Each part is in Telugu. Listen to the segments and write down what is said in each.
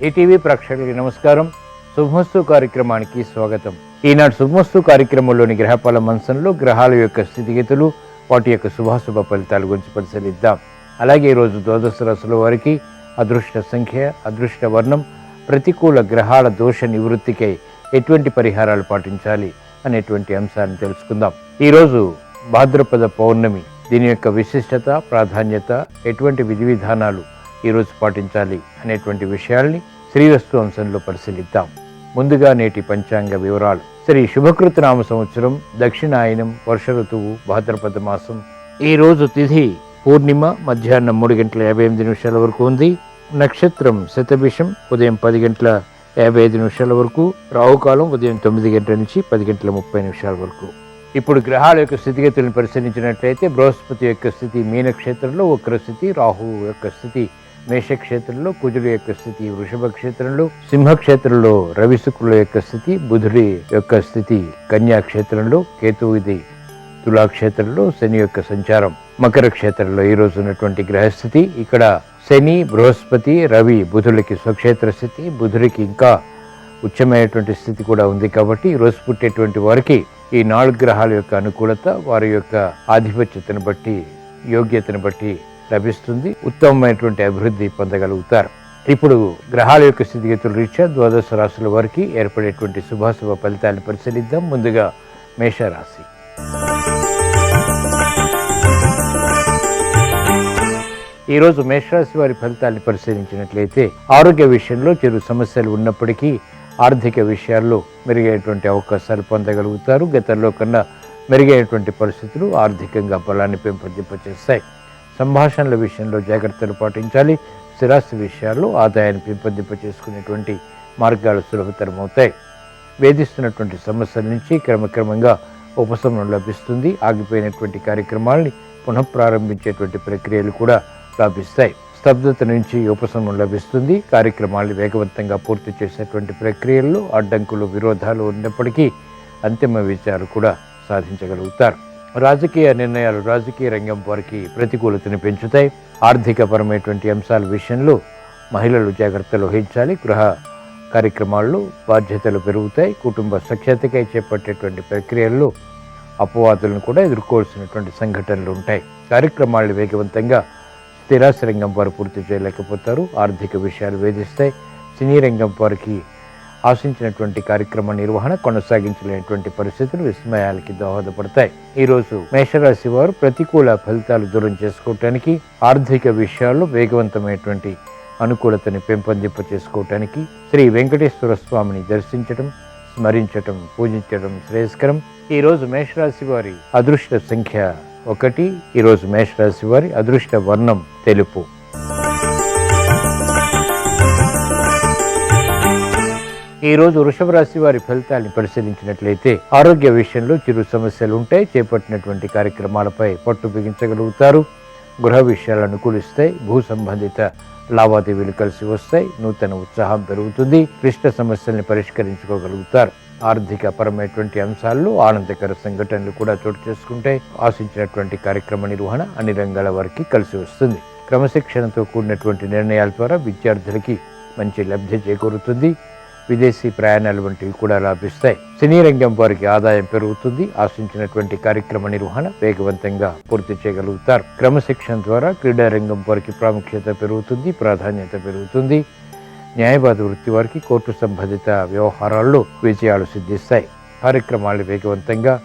ఈటీవీ ప్రేక్షకులకి నమస్కారం. శుభమస్తు కార్యక్రమానికి స్వాగతం. ఈనాడు శుభమస్తు కార్యక్రమంలోని గ్రహపాల మంచంలో గ్రహాల యొక్క స్థితిగతులు, వాటి యొక్క శుభాశుభ ఫలితాల గురించి పరిశీలిద్దాం. అలాగే ఈరోజు ద్వాదశ రాశుల వారికి అదృష్ట సంఖ్య, అదృష్ట వర్ణం, ప్రతికూల గ్రహాల దోష నివృత్తికై ఎటువంటి పరిహారాలు పాటించాలి అనేటువంటి అంశాన్ని తెలుసుకుందాం. ఈరోజు భాద్రపద పౌర్ణమి. దీని యొక్క విశిష్టత, ప్రాధాన్యత, ఎటువంటి విధి విధానాలు ఈరోజు పాటించాలి అనేటువంటి విషయాల్ని శ్రీరస్తు అంశంలో పరిశీలిద్దాం. ముందుగా నేటి పంచాంగ వివరాలు. శ్రీ శుభకృతనామ సంవత్సరం, దక్షిణాయనం, వర్ష ఋతువు, భాద్రపద మాసం. ఈరోజు తిథి పూర్ణిమ, మధ్యాహ్నం 3:58 వరకు ఉంది. నక్షత్రం శతభిషం, ఉదయం 10:55 వరకు. రాహుకాలం ఉదయం 9 నుంచి 10:30 వరకు. ఇప్పుడు గ్రహాల యొక్క స్థితిగతులను పరిశీలించినట్లయితే బృహస్పతి యొక్క స్థితి మీనక్షేత్రంలో వక్రస్థితి, రాహువు యొక్క స్థితి మేషక్షేత్రంలో, కుజుడు యొక్క స్థితి వృషభ క్షేత్రంలో, సింహక్షేత్రంలో రవి శుక్రుల యొక్క స్థితి, బుధుడి యొక్క స్థితి కన్యాక్షేత్రంలో, కేతువుది తులాక్షేత్రంలో, శని యొక్క సంచారం మకర క్షేత్రంలో. ఈ రోజు ఉన్నటువంటి గ్రహస్థితి ఇక్కడ శని, బృహస్పతి, రవి బుధులకి స్వక్షేత్ర స్థితి, బుధుడికి ఇంకా ఉచ్చమైనటువంటి స్థితి కూడా ఉంది. కాబట్టి ఈ రోజు పుట్టేటువంటి వారికి ఈ 4 గ్రహాల యొక్క అనుకూలత వారి యొక్క ఆధిపత్యతను బట్టి, యోగ్యతను బట్టి లభిస్తుంది. ఉత్తమమైనటువంటి అభివృద్ధి పొందగలుగుతారు. ఇప్పుడు గ్రహాల యొక్క స్థితిగతుల రీత్యా ద్వాదశ రాశుల వారికి ఏర్పడేటువంటి శుభాశుభ ఫలితాలను పరిశీలిద్దాం. ముందుగా మేషరాశి. ఈరోజు మేషరాశి వారి ఫలితాన్ని పరిశీలించినట్లయితే ఆరోగ్య విషయంలో చిరు సమస్యలు ఉన్నప్పటికీ ఆర్థిక విషయాల్లో మెరుగైనటువంటి అవకాశాలు పొందగలుగుతారు. గతంలో కన్నా మెరుగైనటువంటి పరిస్థితులు ఆర్థికంగా బలాన్ని పెంపొందింపచేస్తాయి. సంభాషణల విషయంలో జాగ్రత్తలు పాటించాలి. స్థిరాస్తి విషయాల్లో ఆదాయాన్ని పెంపొందింపచేసుకునేటువంటి మార్గాలు సులభతరం అవుతాయి. వేధిస్తున్నటువంటి సమస్యల నుంచి క్రమక్రమంగా ఉపశమనం లభిస్తుంది. ఆగిపోయినటువంటి కార్యక్రమాల్ని పునఃప్రారంభించేటువంటి ప్రక్రియలు కూడా లభిస్తాయి. స్తబ్దత నుంచి ఉపశమనం లభిస్తుంది. కార్యక్రమాల్ని వేగవంతంగా పూర్తి చేసేటువంటి ప్రక్రియల్లో అడ్డంకులు, విరోధాలు ఉన్నప్పటికీ అంతిమ విజయాలు కూడా సాధించగలుగుతారు. రాజకీయ నిర్ణయాలు రాజకీయ రంగం వారికి ప్రతికూలతను పెంచుతాయి. ఆర్థికపరమైనటువంటి అంశాల విషయంలో మహిళలు జాగ్రత్తలు వహించాలి. గృహ కార్యక్రమాల్లో బాధ్యతలు పెరుగుతాయి. కుటుంబ సఖ్యతకై చేపట్టేటువంటి ప్రక్రియల్లో అపవాదులను కూడా ఎదుర్కోవాల్సినటువంటి సంఘటనలు ఉంటాయి. కార్యక్రమాలను వేగవంతంగా స్థిరాస్తి రంగం వారు పూర్తి చేయలేకపోతారు. ఆర్థిక విషయాలు వేధిస్తాయి. సినీ రంగం వారికి ఆశించినటువంటి కార్యక్రమ నిర్వహణ కొనసాగించలేనటువంటి పరిస్థితులు విస్మయాలకి దోహదపడతాయి. ఈరోజు మేషరాశి వారు ప్రతికూల ఫలితాలు దూరం చేసుకోవటానికి, ఆర్థిక విషయాల్లో వేగవంతమైనటువంటి అనుకూలతని పెంపొందింప చేసుకోవటానికి శ్రీ వెంకటేశ్వర స్వామిని దర్శించటం, స్మరించటం, పూజించడం శ్రేయస్కరం. ఈరోజు మేషరాశి వారి అదృష్ట సంఖ్య 1. ఈరోజు మేషరాశి వారి అదృష్ట వర్ణం తెలుపు. ఈరోజు వృషభ రాశి వారి ఫలితాన్ని పరిశీలించినట్లయితే ఆరోగ్య విషయంలో చిరు సమస్యలు ఉంటాయి. చేపట్టినటువంటి కార్యక్రమాలపై పట్టు బిగించగలుగుతారు. గృహ విషయాలు అనుకూలిస్తాయి. భూ సంబంధిత లావాదేవీలు కలిసి వస్తాయి. నూతన ఉత్సాహం పెరుగుతుంది. క్లిష్ట సమస్యల్ని పరిష్కరించుకోగలుగుతారు. ఆర్థిక పరమైనటువంటి అంశాల్లో ఆనందకర సంఘటనలు కూడా చోటు చేసుకుంటాయి. ఆశించినటువంటి కార్యక్రమ నిర్వహణ అన్ని రంగాల వారికి కలిసి వస్తుంది. క్రమశిక్షణతో కూడినటువంటి నిర్ణయాల ద్వారా విద్యార్థులకి మంచి లబ్ధి చేకూరుతుంది. విదేశీ ప్రయాణాలు వంటివి కూడా లాభిస్తాయి. సినీ రంగం వారికి ఆదాయం పెరుగుతుంది. ఆశించినటువంటి కార్యక్రమ నిర్వహణ వేగవంతంగా పూర్తి చేయగలుగుతారు. క్రమశిక్షణ ద్వారా క్రీడా రంగం వారికి ప్రాముఖ్యత పెరుగుతుంది, ప్రాధాన్యత పెరుగుతుంది. న్యాయవాద వృత్తి వారికి కోర్టు సంబంధిత వ్యవహారాల్లో విజయాలు సిద్ధిస్తాయి. కార్యక్రమాలు వేగవంతంగా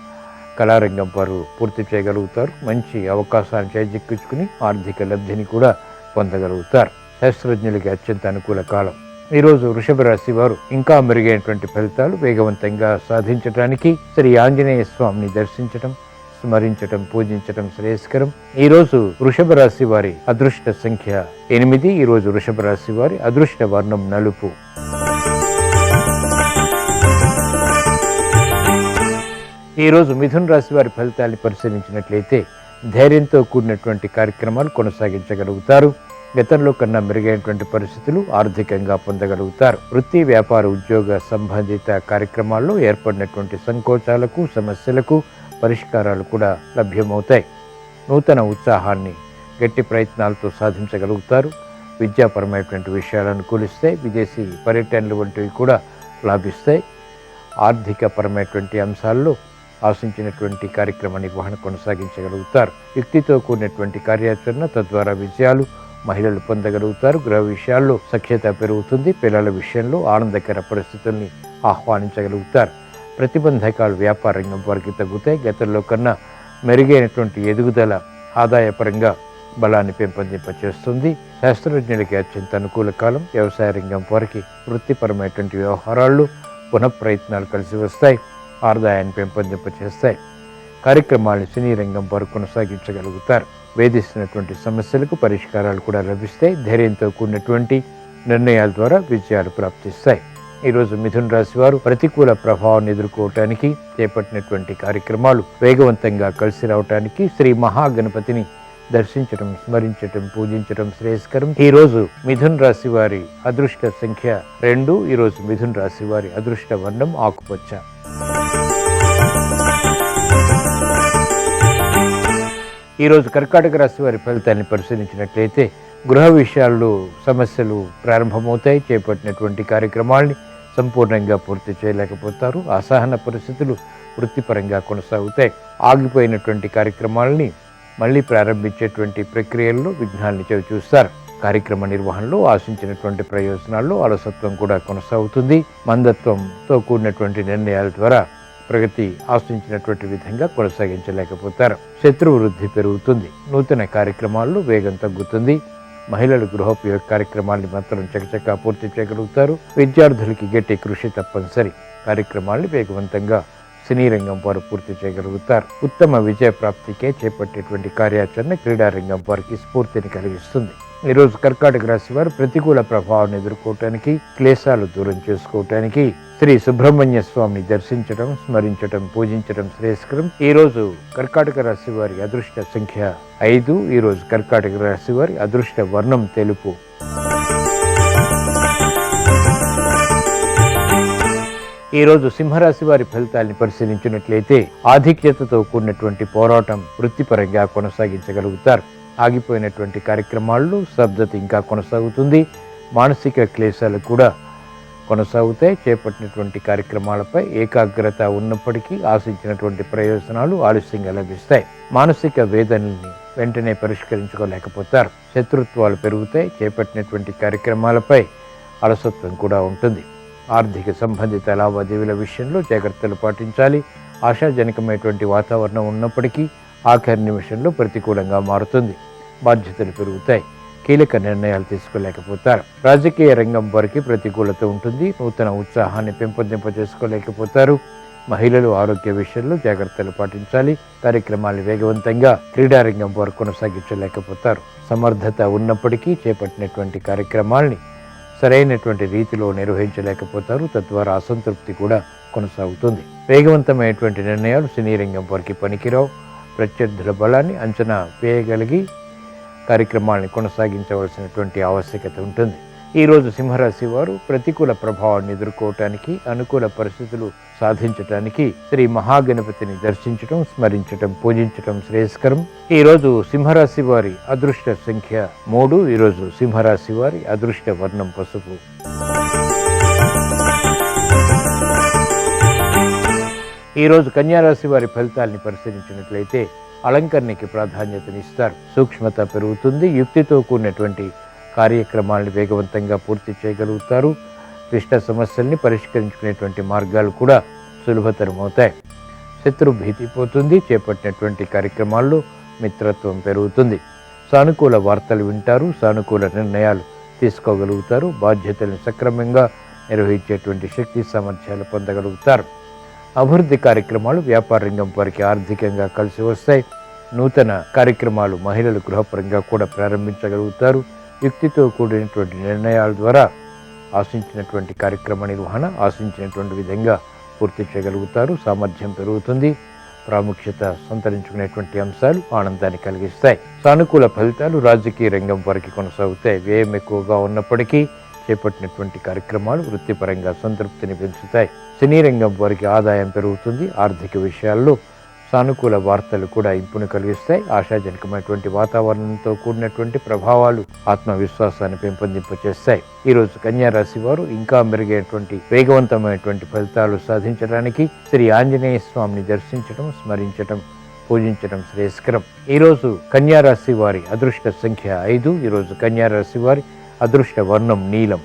కళారంగం వారు పూర్తి చేయగలుగుతారు. మంచి అవకాశాన్ని చేజిక్కించుకుని ఆర్థిక లబ్ధిని కూడా పొందగలుగుతారు. శాస్త్రజ్ఞులకి అత్యంత అనుకూల కాలం. ఈరోజు వృషభ రాశి వారు ఇంకా మెరుగైనటువంటి ఫలితాలు వేగవంతంగా సాధించడానికి శ్రీ ఆంజనేయ స్వామిని దర్శించటం, స్మరించటం, పూజించటం శ్రేయస్కరం. ఈరోజు వృషభ రాశి వారి అదృష్ట సంఖ్య 8. ఈరోజు వృషభ రాశి వారి అదృష్ట వర్ణం నలుపు. ఈరోజు మిథున రాశి వారి ఫలితాన్ని పరిశీలించినట్లయితే ధైర్యంతో కూడినటువంటి కార్యక్రమాలు కొనసాగించగలుగుతారు. గతంలో కన్నా మెరుగైనటువంటి పరిస్థితులు ఆర్థికంగా పొందగలుగుతారు. వృత్తి, వ్యాపార, ఉద్యోగ సంబంధిత కార్యక్రమాల్లో ఏర్పడినటువంటి సంకోచాలకు, సమస్యలకు పరిష్కారాలు కూడా లభ్యమవుతాయి. నూతన ఉత్సాహాన్ని గట్టి ప్రయత్నాలతో సాధించగలుగుతారు. విద్యాపరమైనటువంటి విషయాలు అనుకూలిస్తాయి. విదేశీ పర్యటనలు వంటివి కూడా లాభిస్తాయి. ఆర్థికపరమైనటువంటి అంశాల్లో ఆశించినటువంటి కార్యక్రమ నిర్వహణ కొనసాగించగలుగుతారు. యుక్తితో కూడినటువంటి కార్యాచరణ, తద్వారా విజయాలు మహిళలు పొందగలుగుతారు. గృహ విషయాల్లో సఖ్యత పెరుగుతుంది. పిల్లల విషయంలో ఆనందకర పరిస్థితుల్ని ఆహ్వానించగలుగుతారు. ప్రతిబంధకాలు వ్యాపార రంగం వారికి తగ్గుతాయి. గతంలో కన్నా మెరుగైనటువంటి ఎదుగుదల ఆదాయపరంగా బలాన్ని పెంపొందింపచేస్తుంది. శాస్త్రజ్ఞులకి అత్యంత అనుకూల కాలం. వ్యవసాయ రంగం వారికి వృత్తిపరమైనటువంటి వ్యవహారాల్లో పునఃప్రయత్నాలు కలిసి వస్తాయి. ఆదాయాన్ని పెంపొందింపచేస్తాయి. కార్యక్రమాలను సినీ రంగం వారు కొనసాగించగలుగుతారు. వేధిస్తున్నటువంటి సమస్యలకు పరిష్కారాలు కూడా లభిస్తాయి. ధైర్యంతో కూడినటువంటి నిర్ణయాల ద్వారా విజయాలు ప్రాప్తిస్తాయి. ఈరోజు మిథున రాశి వారు ప్రతికూల ప్రభావాన్ని ఎదుర్కోవటానికి చేపట్టినటువంటి కార్యక్రమాలు వేగవంతంగా కలిసి రావటానికి శ్రీ మహాగణపతిని దర్శించడం, స్మరించటం, పూజించడం శ్రేయస్కరం. ఈరోజు మిథున రాశి వారి అదృష్ట సంఖ్య 2. ఈరోజు మిథున రాశి వారి అదృష్ట వర్ణం ఆకుపచ్చ. ఈరోజు కర్కాటక రాశి వారి ఫలితాన్ని పరిశీలించినట్లయితే గృహ విషయాల్లో సమస్యలు ప్రారంభమవుతాయి. చేపట్టినటువంటి కార్యక్రమాల్ని సంపూర్ణంగా పూర్తి చేయలేకపోతారు. అసహన పరిస్థితులు వృత్తిపరంగా కొనసాగుతాయి. ఆగిపోయినటువంటి కార్యక్రమాలని మళ్ళీ ప్రారంభించేటువంటి ప్రక్రియల్లో విఘ్నాల్ని చవిచూస్తారు. కార్యక్రమ నిర్వహణలో ఆశించినటువంటి ప్రయోజనాల్లో అలసత్వం కూడా కొనసాగుతుంది. మందత్వంతో కూడినటువంటి నిర్ణయాల ద్వారా ప్రగతి ఆశించినటువంటి విధంగా కొనసాగించలేకపోతారు. శత్రు వృద్ధి పెరుగుతుంది. నూతన కార్యక్రమాల్లో వేగం తగ్గుతుంది. మహిళలు గృహోపయోగ కార్యక్రమాల్ని మాత్రం చకచకా పూర్తి చేయగలుగుతారు. విద్యార్థులకి గట్టి కృషి తప్పనిసరి. కార్యక్రమాల్ని వేగవంతంగా సినీ రంగం వారు పూర్తి చేయగలుగుతారు. ఉత్తమ విజయ ప్రాప్తికే చేపట్టేటువంటి కార్యాచరణ క్రీడారంగం వారికి స్ఫూర్తిని కలిగిస్తుంది. ఈరోజు కర్కాటక రాశి వారు ప్రతికూల ప్రభావాన్ని ఎదుర్కోవటానికి, క్లేశాలు దూరం చేసుకోవటానికి శ్రీ సుబ్రహ్మణ్య స్వామిని దర్శించడం, స్మరించడం, పూజించడం శ్రేయస్కరం. ఈరోజు కర్కాటక రాశి వారి అదృష్ట సంఖ్య 5. ఈరోజు కర్కాటక రాశి వారి అదృష్ట వర్ణం తెలుపు. ఈరోజు సింహరాశి వారి ఫలితాన్ని పరిశీలించినట్లయితే ఆధిక్యతతో కూడినటువంటి పోరాటం వృత్తిపరంగా కొనసాగించగలుగుతారు. ఆగిపోయినటువంటి కార్యక్రమాల్లో స్తబ్దత ఇంకా కొనసాగుతుంది. మానసిక క్లేశాలు కూడా కొనసాగుతాయి. చేపట్టినటువంటి కార్యక్రమాలపై ఏకాగ్రత ఉన్నప్పటికీ ఆశించినటువంటి ప్రయోజనాలు ఆలస్యంగా లభిస్తాయి. మానసిక వేదనల్ని వెంటనే పరిష్కరించుకోలేకపోతారు. శత్రుత్వాలు పెరుగుతాయి. చేపట్టినటువంటి కార్యక్రమాలపై అలసత్వం కూడా ఉంటుంది. ఆర్థిక సంబంధిత లావాదేవీల విషయంలో జాగ్రత్తలు పాటించాలి. ఆశాజనకమైనటువంటి వాతావరణం ఉన్నప్పటికీ ఆఖరి నిమిషంలో ప్రతికూలంగా మారుతుంది. బాధ్యతలు పెరుగుతాయి. కీలక నిర్ణయాలు తీసుకోలేకపోతారు. రాజకీయ రంగం వారికి ప్రతికూలత ఉంటుంది. నూతన ఉత్సాహాన్ని పెంపొందింపజేసుకోలేకపోతారు. మహిళలు ఆరోగ్య విషయంలో జాగ్రత్తలు పాటించాలి. కార్యక్రమాలు వేగవంతంగా క్రీడారంగం వారు కొనసాగించలేకపోతారు. సమర్థత ఉన్నప్పటికీ చేపట్టినటువంటి కార్యక్రమాల్ని సరైనటువంటి రీతిలో నిర్వహించలేకపోతారు. తద్వారా అసంతృప్తి కూడా కొనసాగుతుంది. వేగవంతమైనటువంటి నిర్ణయాలు సినీ రంగం వారికి పనికిరావు. ప్రత్యర్థుల బలాన్ని అంచనా వేయగలిగి కార్యక్రమాలను కొనసాగించవలసినటువంటి ఆవశ్యకత ఉంటుంది. ఈరోజు సింహరాశి వారు ప్రతికూల ప్రభావాన్ని ఎదుర్కోవటానికి, అనుకూల పరిస్థితులు సాధించటానికి శ్రీ మహాగణపతిని దర్శించటం, స్మరించటం, పూజించటం శ్రేయస్కరం. ఈరోజు సింహరాశి వారి అదృష్ట సంఖ్య 3. ఈరోజు సింహరాశి వారి అదృష్ట వర్ణం పసుపు. ఈరోజు కన్యారాశి వారి ఫలితాలని పరిశీలించినట్లయితే అలంకరణకి ప్రాధాన్యతనిస్తారు. సూక్ష్మత పెరుగుతుంది. యుక్తితో కూడినటువంటి కార్యక్రమాలను వేగవంతంగా పూర్తి చేయగలుగుతారు. క్లిష్ట సమస్యల్ని పరిష్కరించుకునేటువంటి మార్గాలు కూడా సులభతరమవుతాయి. శత్రు భీతి పోతుంది. చేపట్టినటువంటి కార్యక్రమాల్లో మిత్రత్వం పెరుగుతుంది. సానుకూల వార్తలు వింటారు. సానుకూల నిర్ణయాలు తీసుకోగలుగుతారు. బాధ్యతలను సక్రమంగా నిర్వహించేటువంటి శక్తి సామర్థ్యాలు పొందగలుగుతారు. అభివృద్ధి కార్యక్రమాలు వ్యాపార రంగం వారికి ఆర్థికంగా కలిసి వస్తాయి. నూతన కార్యక్రమాలు మహిళలు గృహపరంగా కూడా ప్రారంభించగలుగుతారు. యుక్తితో కూడినటువంటి నిర్ణయాల ద్వారా ఆశించినటువంటి కార్యక్రమ నిర్వహణ ఆశించినటువంటి విధంగా పూర్తి చేయగలుగుతారు. సామర్థ్యం పెరుగుతుంది. ప్రాముఖ్యత సంతరించుకునేటువంటి అంశాలు ఆనందాన్ని కలిగిస్తాయి. సానుకూల ఫలితాలు రాజకీయ రంగం వారికి కొనసాగుతాయి. వ్యయం ఎక్కువగా ఉన్నప్పటికీ చేపట్టినటువంటి కార్యక్రమాలు వృత్తిపరంగా సంతృప్తిని పెంచుతాయి. సినీ రంగం వారికి ఆదాయం పెరుగుతుంది. ఆర్థిక విషయాల్లో సానుకూల వార్తలు కూడా ఇంపును కలిగిస్తాయి. ఆశాజనకమైనటువంటి వాతావరణంతో కూడినటువంటి ప్రభావాలు ఆత్మవిశ్వాసాన్ని పెంపొందింపచేస్తాయి. ఈరోజు కన్యా రాశి వారు ఇంకా మెరుగైనటువంటి వేగవంతమైనటువంటి ఫలితాలు సాధించడానికి శ్రీ ఆంజనేయ స్వామిని దర్శించడం, స్మరించడం, పూజించడం శ్రేయస్కరం. ఈరోజు కన్యా రాశి వారి అదృష్ట సంఖ్య 5. ఈరోజు కన్యా రాశి వారి అదృష్ట వర్ణం నీలం.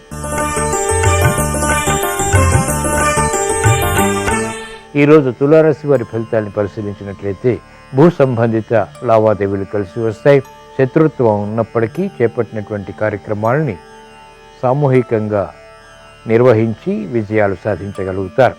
ఈరోజు తులారాశి వారి ఫలితాలను పరిశీలించినట్లయితే భూ సంబంధిత లావాదేవీలు కలిసి వస్తాయి. శత్రుత్వం ఉన్నప్పటికీ చేపట్టినటువంటి కార్యక్రమాలని సామూహికంగా నిర్వహించి విజయాలు సాధించగలుగుతారు.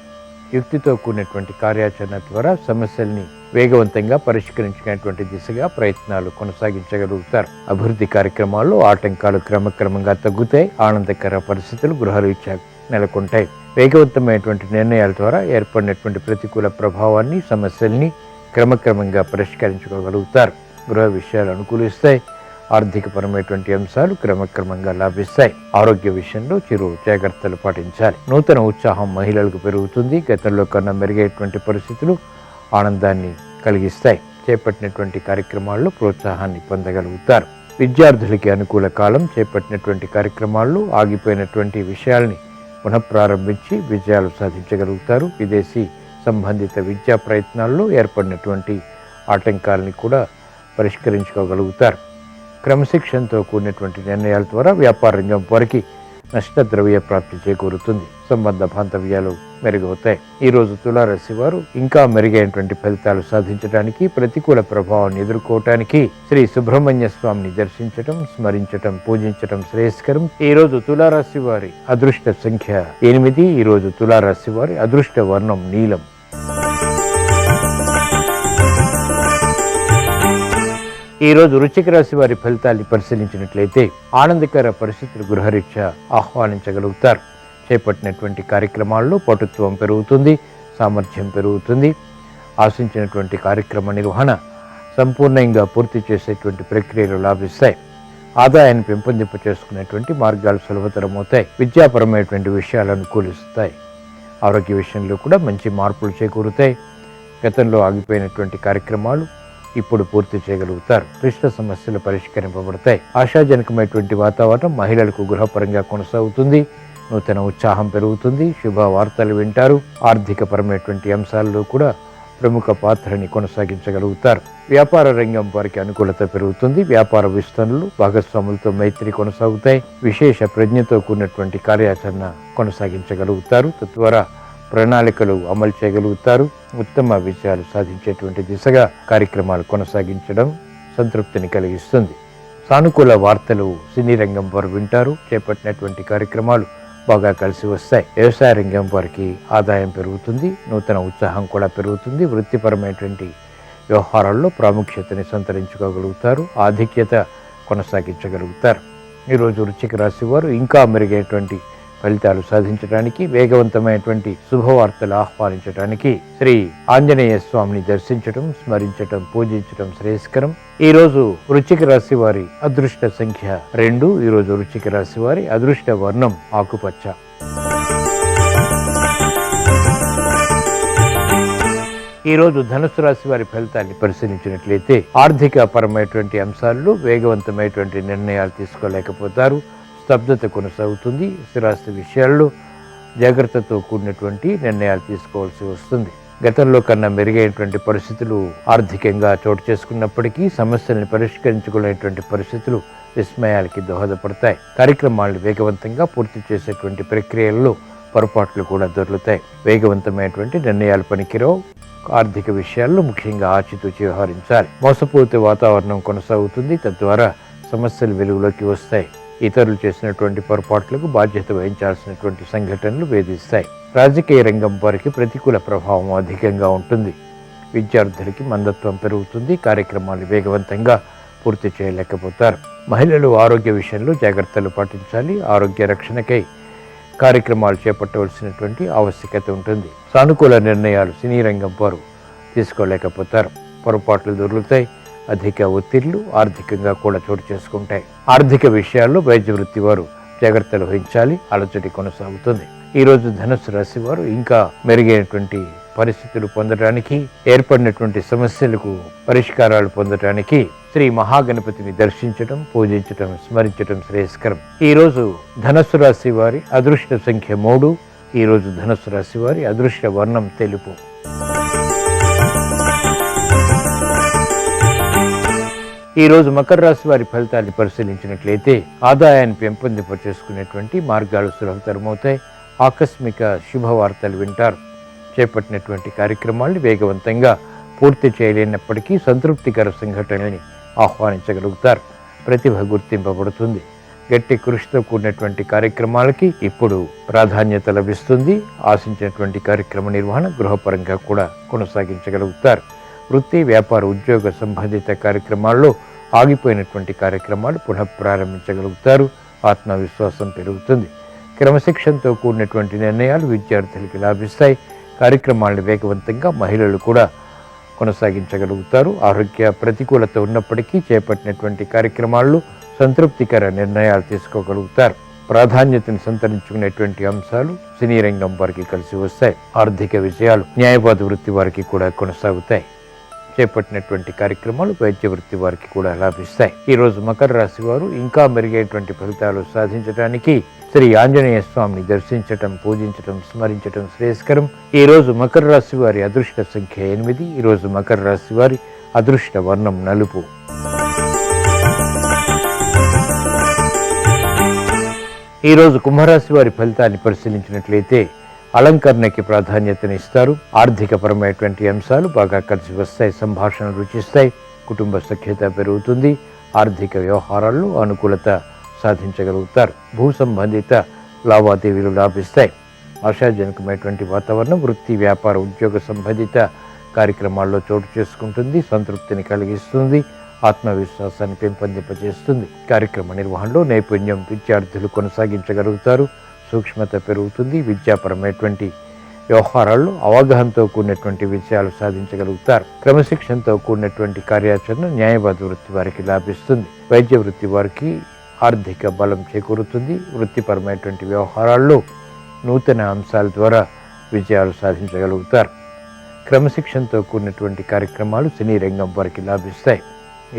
యుక్తితో కూడినటువంటి కార్యాచరణ ద్వారా సమస్యల్ని వేగవంతంగా పరిష్కరించుకునేటువంటి దిశగా ప్రయత్నాలు కొనసాగించగలుగుతారు. అభివృద్ధి కార్యక్రమాల్లో ఆటంకాలు క్రమక్రమంగా తగ్గుతాయి. ఆనందకర పరిస్థితులు గృహరీత్యా నెలకొంటాయి. వేగవంతమైనటువంటి నిర్ణయాల ద్వారా ఏర్పడినటువంటి ప్రతికూల ప్రభావాన్ని, సమస్యల్ని క్రమక్రమంగా పరిష్కరించుకోగలుగుతారు. గృహ విషయాలు అనుకూలిస్తాయి. ఆర్థికపరమైనటువంటి అంశాలు క్రమక్రమంగా లాభిస్తాయి. ఆరోగ్య విషయంలో చిరు జాగ్రత్తలు పాటించాలి. నూతన ఉత్సాహం మహిళలకు పెరుగుతుంది. గతంలో కన్నా మెరుగైనటువంటి పరిస్థితులు ఆనందాన్ని కలిగిస్తాయి. చేపట్టినటువంటి కార్యక్రమాల్లో ప్రోత్సాహాన్ని పొందగలుగుతారు. విద్యార్థులకి అనుకూల కాలం. చేపట్టినటువంటి కార్యక్రమాల్లో ఆగిపోయినటువంటి విషయాల్ని పునఃప్రారంభించి విజయాలు సాధించగలుగుతారు. విదేశీ సంబంధిత విద్యా ప్రయత్నాల్లో ఏర్పడినటువంటి ఆటంకాలని కూడా పరిష్కరించుకోగలుగుతారు. క్రమశిక్షణతో కూడినటువంటి నిర్ణయాల ద్వారా వ్యాపార రంగం వారికి నష్టద్రవ్య ప్రాప్తి చేకూరుతుంది. సంబంధ బాంధవ్యాలు మెరుగవుతాయి. ఈరోజు తులారాశి వారు ఇంకా మెరుగైనటువంటి ఫలితాలు సాధించడానికి, ప్రతికూల ప్రభావాన్ని ఎదుర్కోవటానికి శ్రీ సుబ్రహ్మణ్య స్వామిని దర్శించటం, స్మరించటం, పూజించటం శ్రేయస్కరం. ఈరోజు తులారాశి వారి అదృష్ట సంఖ్య 8. ఈరోజు తులారాశి వారి అదృష్ట వర్ణం నీలం. ఈరోజు వృశ్చిక రాశి వారి ఫలితాన్ని పరిశీలించినట్లయితే ఆనందకర పరిస్థితులు గృహరీత్యా ఆహ్వానించగలుగుతారు. చేపట్టినటువంటి కార్యక్రమాల్లో పటుత్వం పెరుగుతుంది, సామర్థ్యం పెరుగుతుంది. ఆశించినటువంటి కార్యక్రమ నిర్వహణ సంపూర్ణంగా పూర్తి చేసేటువంటి ప్రక్రియలు లాభిస్తాయి. ఆదాయాన్ని పెంపొందింప చేసుకునేటువంటి మార్గాలు సులభతరమవుతాయి. విద్యాపరమైనటువంటి విషయాలు అనుకూలిస్తాయి. ఆరోగ్య విషయంలో కూడా మంచి మార్పులు చేకూరుతాయి. గతంలో ఆగిపోయినటువంటి కార్యక్రమాలు ఇప్పుడు పూర్తి చేయగలుగుతారు. క్లిష్ట సమస్యలు పరిష్కరింపబడతాయి. ఆశాజనకమైనటువంటి వాతావరణం మహిళలకు గృహపరంగా కొనసాగుతుంది. నూతన ఉత్సాహం పెరుగుతుంది. శుభ వార్తలు వింటారు. ఆర్థికపరమైనటువంటి అంశాల్లో కూడా ప్రముఖ పాత్రని కొనసాగించగలుగుతారు. వ్యాపార రంగం వారికి అనుకూలత పెరుగుతుంది. వ్యాపార విస్తరణలు, భాగస్వాములతో మైత్రి కొనసాగుతాయి. విశేష ప్రజ్ఞతో కూడినటువంటి కార్యాచరణ కొనసాగించగలుగుతారు. తద్వారా ప్రణాళికలు అమలు చేయగలుగుతారు. ఉత్తమ విజయాలు సాధించేటువంటి దిశగా కార్యక్రమాలు కొనసాగించడం సంతృప్తిని కలిగిస్తుంది. సానుకూల వార్తలు సినీ రంగం వారు వింటారు. చేపట్టినటువంటి కార్యక్రమాలు బాగా కలిసి వస్తాయి. వ్యవసాయ రంగం వారికి ఆదాయం పెరుగుతుంది. నూతన ఉత్సాహం కూడా పెరుగుతుంది. వృత్తిపరమైనటువంటి వ్యవహారాల్లో ప్రాముఖ్యతని సంతరించుకోగలుగుతారు. ఆధిక్యత కొనసాగించగలుగుతారు. ఈరోజు వృశ్చిక రాశి వారు ఇంకా మెరుగైనటువంటి ఫలితాలు సాధించడానికి, వేగవంతమైనటువంటి శుభవార్తలు ఆహ్వానించడానికి శ్రీ ఆంజనేయ స్వామిని దర్శించడం, స్మరించడం, పూజించడం శ్రేయస్కరం. ఈరోజు వృశ్చిక రాశి వారి అదృష్ట సంఖ్య 2. ఈరోజు వృశ్చిక రాశి వారి అదృష్ట వర్ణం ఆకుపచ్చ. ఈరోజు ధనుసు రాశి వారి ఫలితాన్ని పరిశీలించినట్లయితే ఆర్థిక పరమైనటువంటి అంశాల్లో వేగవంతమైనటువంటి నిర్ణయాలు తీసుకోలేకపోతారు. స్తబ్దత కొనసాగుతుంది. స్థిరాస్తి విషయాల్లో జాగ్రత్తతో కూడినటువంటి నిర్ణయాలు తీసుకోవాల్సి వస్తుంది. గతంలో కన్నా మెరుగైనటువంటి పరిస్థితులు ఆర్థికంగా చోటు చేసుకున్నప్పటికీ సమస్యలను పరిష్కరించుకునేటువంటి పరిస్థితులు విస్మయాలకి దోహదపడతాయి. కార్యక్రమాలను వేగవంతంగా పూర్తి చేసేటువంటి ప్రక్రియల్లో పొరపాట్లు కూడా దొరుకుతాయి. వేగవంతమైనటువంటి నిర్ణయాలు పనికిరావు. ఆర్థిక విషయాల్లో ముఖ్యంగా ఆచితూచి వ్యవహరించాలి. మోసపూరిత వాతావరణం కొనసాగుతుంది. తద్వారా సమస్యలు వెలుగులోకి వస్తాయి. ఇతరులు చేసినటువంటి పొరపాట్లకు బాధ్యత వహించాల్సినటువంటి సంఘటనలు వేధిస్తాయి. రాజకీయ రంగం వారికి ప్రతికూల ప్రభావం అధికంగా ఉంటుంది. విద్యార్థులకి మందత్వం పెరుగుతుంది. కార్యక్రమాలు వేగవంతంగా పూర్తి చేయలేకపోతారు. మహిళలు ఆరోగ్య విషయంలో జాగ్రత్తలు పాటించాలి. ఆరోగ్య రక్షణకై కార్యక్రమాలు చేపట్టవలసినటువంటి ఆవశ్యకత ఉంటుంది. సానుకూల నిర్ణయాలు సినీ రంగం వారు తీసుకోలేకపోతారు. పొరపాట్లు దొరుకుతాయి. అధిక ఒత్తిళ్లు ఆర్థికంగా కూడా చోటు చేసుకుంటాయి. ఆర్థిక విషయాల్లో వైద్య వృత్తి వారు జాగ్రత్తలు వహించాలి. అలజడి కొనసాగుతుంది. ఈరోజు ధనుసు రాశి వారు ఇంకా మెరుగైనటువంటి పరిస్థితులు పొందడానికి, ఏర్పడినటువంటి సమస్యలకు పరిష్కారాలు పొందడానికి శ్రీ మహాగణపతిని దర్శించటం, పూజించటం, స్మరించటం శ్రేయస్కరం. ఈరోజు ధనస్సు రాశి వారి అదృష్ట సంఖ్య 3. ఈరోజు ధనస్సు రాశి వారి అదృష్ట వర్ణం తెలుపు. ఈరోజు మకర రాశి వారి ఫలితాన్ని పరిశీలించినట్లయితే ఆదాయాన్ని పెంపొందింప చేసుకునేటువంటి మార్గాలు సులభతరమవుతాయి. ఆకస్మిక శుభవార్తలు వింటారు. చేపట్టినటువంటి కార్యక్రమాలను వేగవంతంగా పూర్తి చేయలేనప్పటికీ సంతృప్తికర సంఘటనల్ని ఆహ్వానించగలుగుతారు. ప్రతిభ గుర్తింపబడుతుంది. గట్టి కృషితో కూడినటువంటి కార్యక్రమాలకి ఇప్పుడు ప్రాధాన్యత లభిస్తుంది. ఆశించినటువంటి కార్యక్రమ నిర్వహణ గృహపరంగా కూడా కొనసాగించగలుగుతారు. వృత్తి, వ్యాపార, ఉద్యోగ సంబంధిత కార్యక్రమాల్లో ఆగిపోయినటువంటి కార్యక్రమాలు పునః ప్రారంభించగలుగుతారు. ఆత్మవిశ్వాసం పెరుగుతుంది. క్రమశిక్షణతో కూడినటువంటి నిర్ణయాలు విద్యార్థులకి లాభిస్తాయి. కార్యక్రమాలను వేగవంతంగా మహిళలు కూడా కొనసాగించగలుగుతారు. ఆరోగ్య ప్రతికూలత ఉన్నప్పటికీ చేపట్టినటువంటి కార్యక్రమాల్లో సంతృప్తికర నిర్ణయాలు తీసుకోగలుగుతారు. ప్రాధాన్యతను సంతరించుకునేటువంటి అంశాలు సినీ రంగం వారికి కలిసి వస్తాయి. ఆర్థిక విజయాలు న్యాయవాద వృత్తి వారికి కూడా కొనసాగుతాయి. చేపట్టినటువంటి కార్యక్రమాలు వైద్య వృత్తి వారికి కూడా లాభిస్తాయి. ఈరోజు మకర రాశి వారు ఇంకా మెరుగైనటువంటి ఫలితాలు సాధించడానికి శ్రీ ఆంజనేయ స్వామిని దర్శించటం, పూజించటం, స్మరించటం శ్రేయస్కరం. ఈరోజు మకర రాశి వారి అదృష్ట సంఖ్య 8. ఈరోజు మకర రాశి వారి అదృష్ట వర్ణం నలుపు. ఈరోజు కుంభరాశి వారి ఫలితాన్ని పరిశీలించినట్లయితే అలంకరణకి ప్రాధాన్యతనిస్తారు. ఆర్థికపరమైనటువంటి అంశాలు బాగా కలిసి వస్తాయి. సంభాషణలు రుచిస్తాయి. కుటుంబ సఖ్యత పెరుగుతుంది. ఆర్థిక వ్యవహారాల్లో అనుకూలత సాధించగలుగుతారు. భూ సంబంధిత లావాదేవీలు లాభిస్తాయి. ఆశాజనకమైనటువంటి వాతావరణం వృత్తి, వ్యాపార, ఉద్యోగ సంబంధిత కార్యక్రమాల్లో చోటు చేసుకుంటుంది. సంతృప్తిని కలిగిస్తుంది. ఆత్మవిశ్వాసాన్ని పెంపొందింపజేస్తుంది. కార్యక్రమ నిర్వహణలో నైపుణ్యం విద్యార్థులు కొనసాగించగలుగుతారు. సూక్ష్మత పెరుగుతుంది. విద్యాపరమైనటువంటి వ్యవహారాల్లో అవగాహనతో కూడినటువంటి విజయాలు సాధించగలుగుతారు. క్రమశిక్షణతో కూడినటువంటి కార్యాచరణ న్యాయవాద వృత్తి వారికి లాభిస్తుంది. వైద్య వృత్తి వారికి ఆర్థిక బలం చేకూరుతుంది. వృత్తిపరమైనటువంటి వ్యవహారాల్లో నూతన అంశాల ద్వారా విజయాలు సాధించగలుగుతారు. క్రమశిక్షణతో కూడినటువంటి కార్యక్రమాలు సినీ రంగం వారికి లాభిస్తాయి.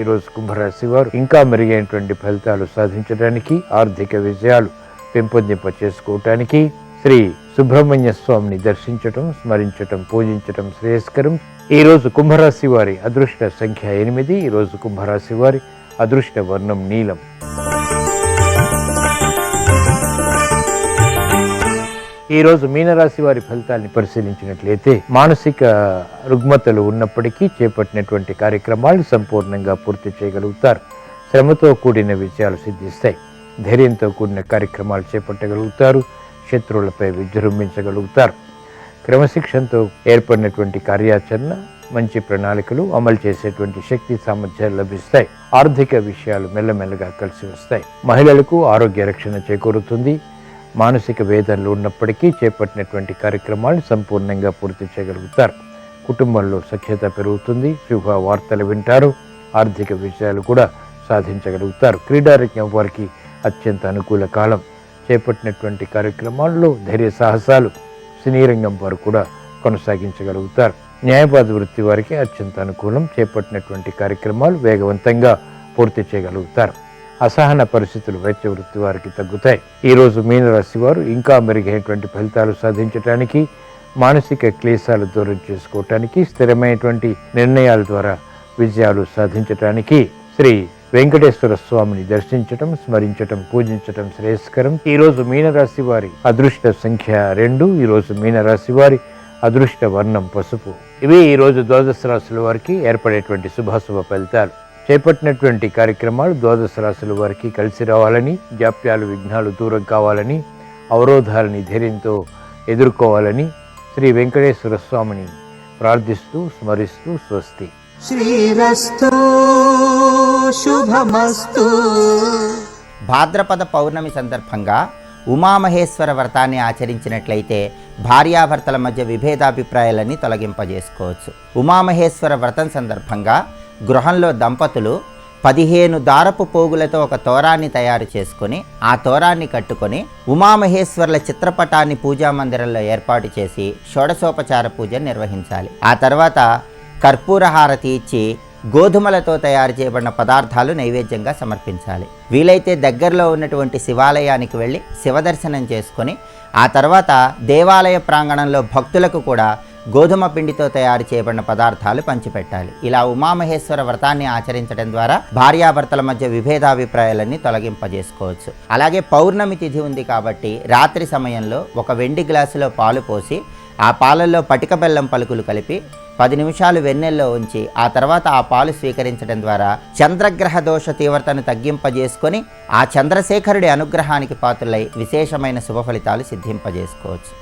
ఈరోజు కుంభరాశి వారు ఇంకా మెరుగైనటువంటి ఫలితాలు సాధించడానికి, ఆర్థిక విజయాలు పెంపొందింప చేసుకోవటానికి శ్రీ సుబ్రహ్మణ్య స్వామిని దర్శించటం, స్మరించటం, పూజించటం శ్రేయస్కరం. ఈరోజు కుంభరాశి వారి అదృష్ట సంఖ్య 8. ఈరోజు కుంభరాశి వారి అదృష్ట వర్ణం నీలం. ఈరోజు మీనరాశి వారి ఫలితాన్ని పరిశీలించినట్లయితే మానసిక రుగ్మతలు ఉన్నప్పటికీ చేపట్టినటువంటి కార్యక్రమాలు సంపూర్ణంగా పూర్తి చేయగలుగుతారు. శ్రమతో కూడిన విజయాలు సిద్ధిస్తాయి. ధైర్యంతో కూడిన కార్యక్రమాలు చేపట్టగలుగుతారు. శత్రువులపై విజృంభించగలుగుతారు. క్రమశిక్షణతో ఏర్పడినటువంటి కార్యాచరణ, మంచి ప్రణాళికలు అమలు చేసేటువంటి శక్తి సామర్థ్యాలు లభిస్తాయి. ఆర్థిక విషయాలు మెల్లమెల్లగా కలిసి వస్తాయి. మహిళలకు ఆరోగ్య రక్షణ చేకూరుతుంది. మానసిక వేదనలు ఉన్నప్పటికీ చేపట్టినటువంటి కార్యక్రమాలు సంపూర్ణంగా పూర్తి చేయగలుగుతారు. కుటుంబంలో సఖ్యత పెరుగుతుంది. శుభ వార్తలు వింటారు. ఆర్థిక విషయాలు కూడా సాధించగలుగుతారు. క్రీడారంగం వారికి అత్యంత అనుకూల కాలం. చేపట్టినటువంటి కార్యక్రమాల్లో ధైర్య సాహసాలు సినీ రంగం వారు కూడా కొనసాగించగలుగుతారు. న్యాయవాద వృత్తి వారికి అత్యంత అనుకూలం. చేపట్టినటువంటి కార్యక్రమాలు వేగవంతంగా పూర్తి చేయగలుగుతారు. అసహన పరిస్థితులు వైద్య వృత్తి వారికి తగ్గుతాయి. ఈరోజు మీనరాశి వారు ఇంకా మెరుగైనటువంటి ఫలితాలు సాధించడానికి, మానసిక క్లేశాలు దూరం చేసుకోవటానికి, స్థిరమైనటువంటి నిర్ణయాల ద్వారా విజయాలు సాధించటానికి శ్రీ వెంకటేశ్వర స్వామిని దర్శించటం, స్మరించటం, పూజించటం శ్రేయస్కరం. ఈరోజు మీనరాశి వారి అదృష్ట సంఖ్య 2. ఈరోజు మీనరాశి వారి అదృష్ట వర్ణం పసుపు. ఇవి ఈరోజు ద్వాదశ రాశుల వారికి ఏర్పడేటువంటి శుభాశుభ ఫలితాలు. చేపట్టినటువంటి కార్యక్రమాలు ద్వాదశ రాశుల వారికి కలిసి రావాలని, జాప్యాలు, విఘ్నాలు దూరం కావాలని, అవరోధాలని ధైర్యంతో ఎదుర్కోవాలని శ్రీ వెంకటేశ్వర స్వామిని ప్రార్థిస్తూ స్మరిస్తూ స్వస్తి. శ్రీరస్తు శుభమస్తు. భాద్రపద పౌర్ణమి సందర్భంగా ఉమామహేశ్వర వ్రతాన్ని ఆచరించినట్లయితే భార్యాభర్తల మధ్య విభేదాభిప్రాయాలన్నీ తొలగింపజేసుకోవచ్చు. ఉమామహేశ్వర వ్రతం సందర్భంగా గృహంలో దంపతులు 15 దారపు పోగులతో ఒక తోరాన్ని తయారు చేసుకొని ఆ తోరాన్ని కట్టుకొని ఉమామహేశ్వర్ల చిత్రపటాన్ని పూజా మందిరంలో ఏర్పాటు చేసి షోడశోపచార పూజ నిర్వహించాలి. ఆ తర్వాత కర్పూర హారతి ఇచ్చి గోధుమలతో తయారు చేయబడిన పదార్థాలు నైవేద్యంగా సమర్పించాలి. వీలైతే దగ్గరలో ఉన్నటువంటి శివాలయానికి వెళ్ళి శివదర్శనం చేసుకొని ఆ తర్వాత దేవాలయ ప్రాంగణంలో భక్తులకు కూడా గోధుమ పిండితో తయారు చేయబడిన పదార్థాలు పంచిపెట్టాలి. ఇలా ఉమామహేశ్వర వ్రతాన్ని ఆచరించడం ద్వారా భార్యాభర్తల మధ్య విభేదాభిప్రాయాలన్నీ తొలగింపజేసుకోవచ్చు. అలాగే పౌర్ణమి తిథి ఉంది కాబట్టి రాత్రి సమయంలో ఒక వెండి గ్లాసులో పాలు పోసి ఆ పాలల్లో పటిక బెల్లం పలుకులు కలిపి 10 నిమిషాలు వెన్నెల్లో ఉంచి ఆ తర్వాత ఆ పాలు స్వీకరించడం ద్వారా చంద్రగ్రహ దోష తీవ్రతను తగ్గింపజేసుకొని ఆ చంద్రశేఖరుడి అనుగ్రహానికి పాత్రులై విశేషమైన శుభ ఫలితాలు సిద్ధింపజేసుకోవచ్చు.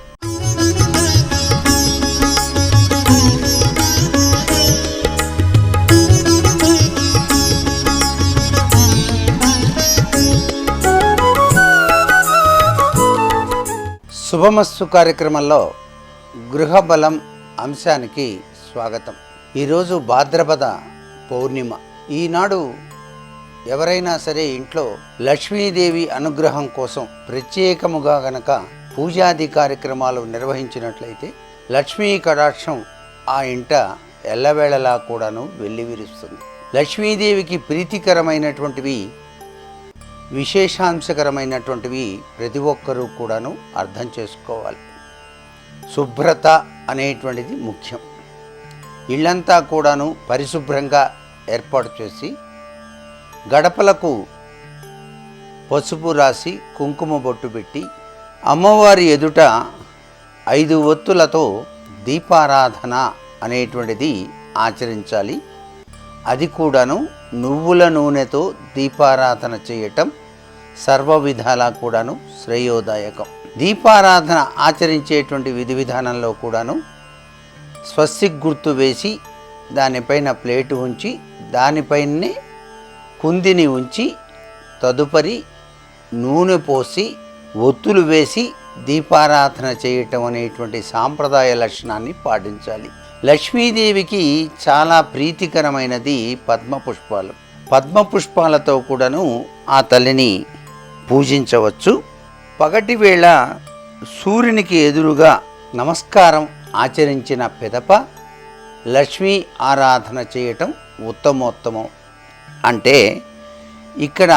శుభమస్తు కార్యక్రమంలో గృహబలం అంశానికి స్వాగతం. ఈరోజు భాద్రపద పౌర్ణిమ. ఈనాడు ఎవరైనా సరే ఇంట్లో లక్ష్మీదేవి అనుగ్రహం కోసం ప్రత్యేకముగా గనక పూజాది కార్యక్రమాలు నిర్వహించినట్లయితే లక్ష్మీ కటాక్షం ఆ ఇంట ఎల్లవేళలా కూడాను వెల్లివిరుస్తుంది. లక్ష్మీదేవికి ప్రీతికరమైనటువంటివి, విశేషాంశకరమైనటువంటివి ప్రతి ఒక్కరూ కూడాను అర్థం చేసుకోవాలి. శుభ్రత అనేటువంటిది ముఖ్యం. ఇళ్ళంతా కూడాను పరిశుభ్రంగా ఏర్పాటు చేసి గడపలకు పసుపు రాసి కుంకుమ బొట్టు పెట్టి అమ్మవారి ఎదుట 5 ఒత్తులతో దీపారాధన అనేటువంటిది ఆచరించాలి. అది కూడాను నువ్వుల నూనెతో దీపారాధన చేయటం సర్వ విధాలా కూడాను శ్రేయోదాయకం. దీపారాధన ఆచరించేటువంటి విధి విధానంలో కూడాను స్వస్తిక్ గుర్తు వేసి దానిపైన ప్లేటు ఉంచి దానిపైనే కుందిని ఉంచి తదుపరి నూనె పోసి ఒత్తులు వేసి దీపారాధన చేయటం అనేటువంటి సాంప్రదాయ లక్షణాన్ని పాటించాలి. లక్ష్మీదేవికి చాలా ప్రీతికరమైనది పద్మపుష్పాలు. పద్మపుష్పాలతో కూడాను ఆ తల్లిని పూజించవచ్చు. పగటి వేళ సూర్యునికి ఎదురుగా నమస్కారం ఆచరించిన పిదప లక్ష్మీ ఆరాధన చేయటం ఉత్తమోత్తమం. అంటే ఇక్కడ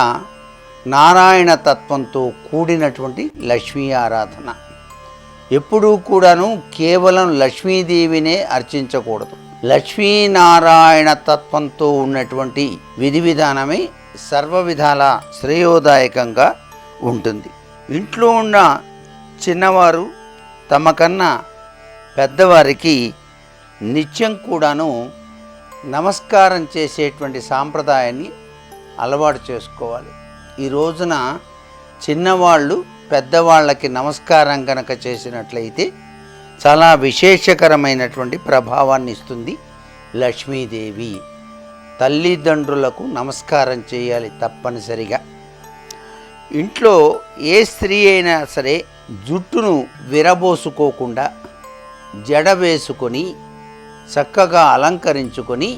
నారాయణ తత్వంతో కూడినటువంటి లక్ష్మీ ఆరాధన. ఎప్పుడూ కూడాను కేవలం లక్ష్మీదేవినే అర్చించకూడదు. లక్ష్మీనారాయణ తత్వంతో ఉన్నటువంటి విధి విధానమే సర్వ విధాల శ్రేయోదాయకంగా ఉంటుంది. ఇంట్లో ఉన్న చిన్నవారు తమకన్నా పెద్దవారికి నిత్యం కూడాను నమస్కారం చేసేటువంటి సాంప్రదాయాన్ని అలవాటు చేసుకోవాలి. ఈ రోజున చిన్నవాళ్ళు పెద్దవాళ్ళకి నమస్కారం కనుక చేసినట్లయితే చాలా విశేషకరమైనటువంటి ప్రభావాన్ని ఇస్తుంది లక్ష్మీదేవి. తల్లిదండ్రులకు నమస్కారం చేయాలి తప్పనిసరిగా. ఇంట్లో ఏ స్త్రీ అయినా సరే జుట్టును విరబోసుకోకుండా జడ వేసుకొని చక్కగా అలంకరించుకొని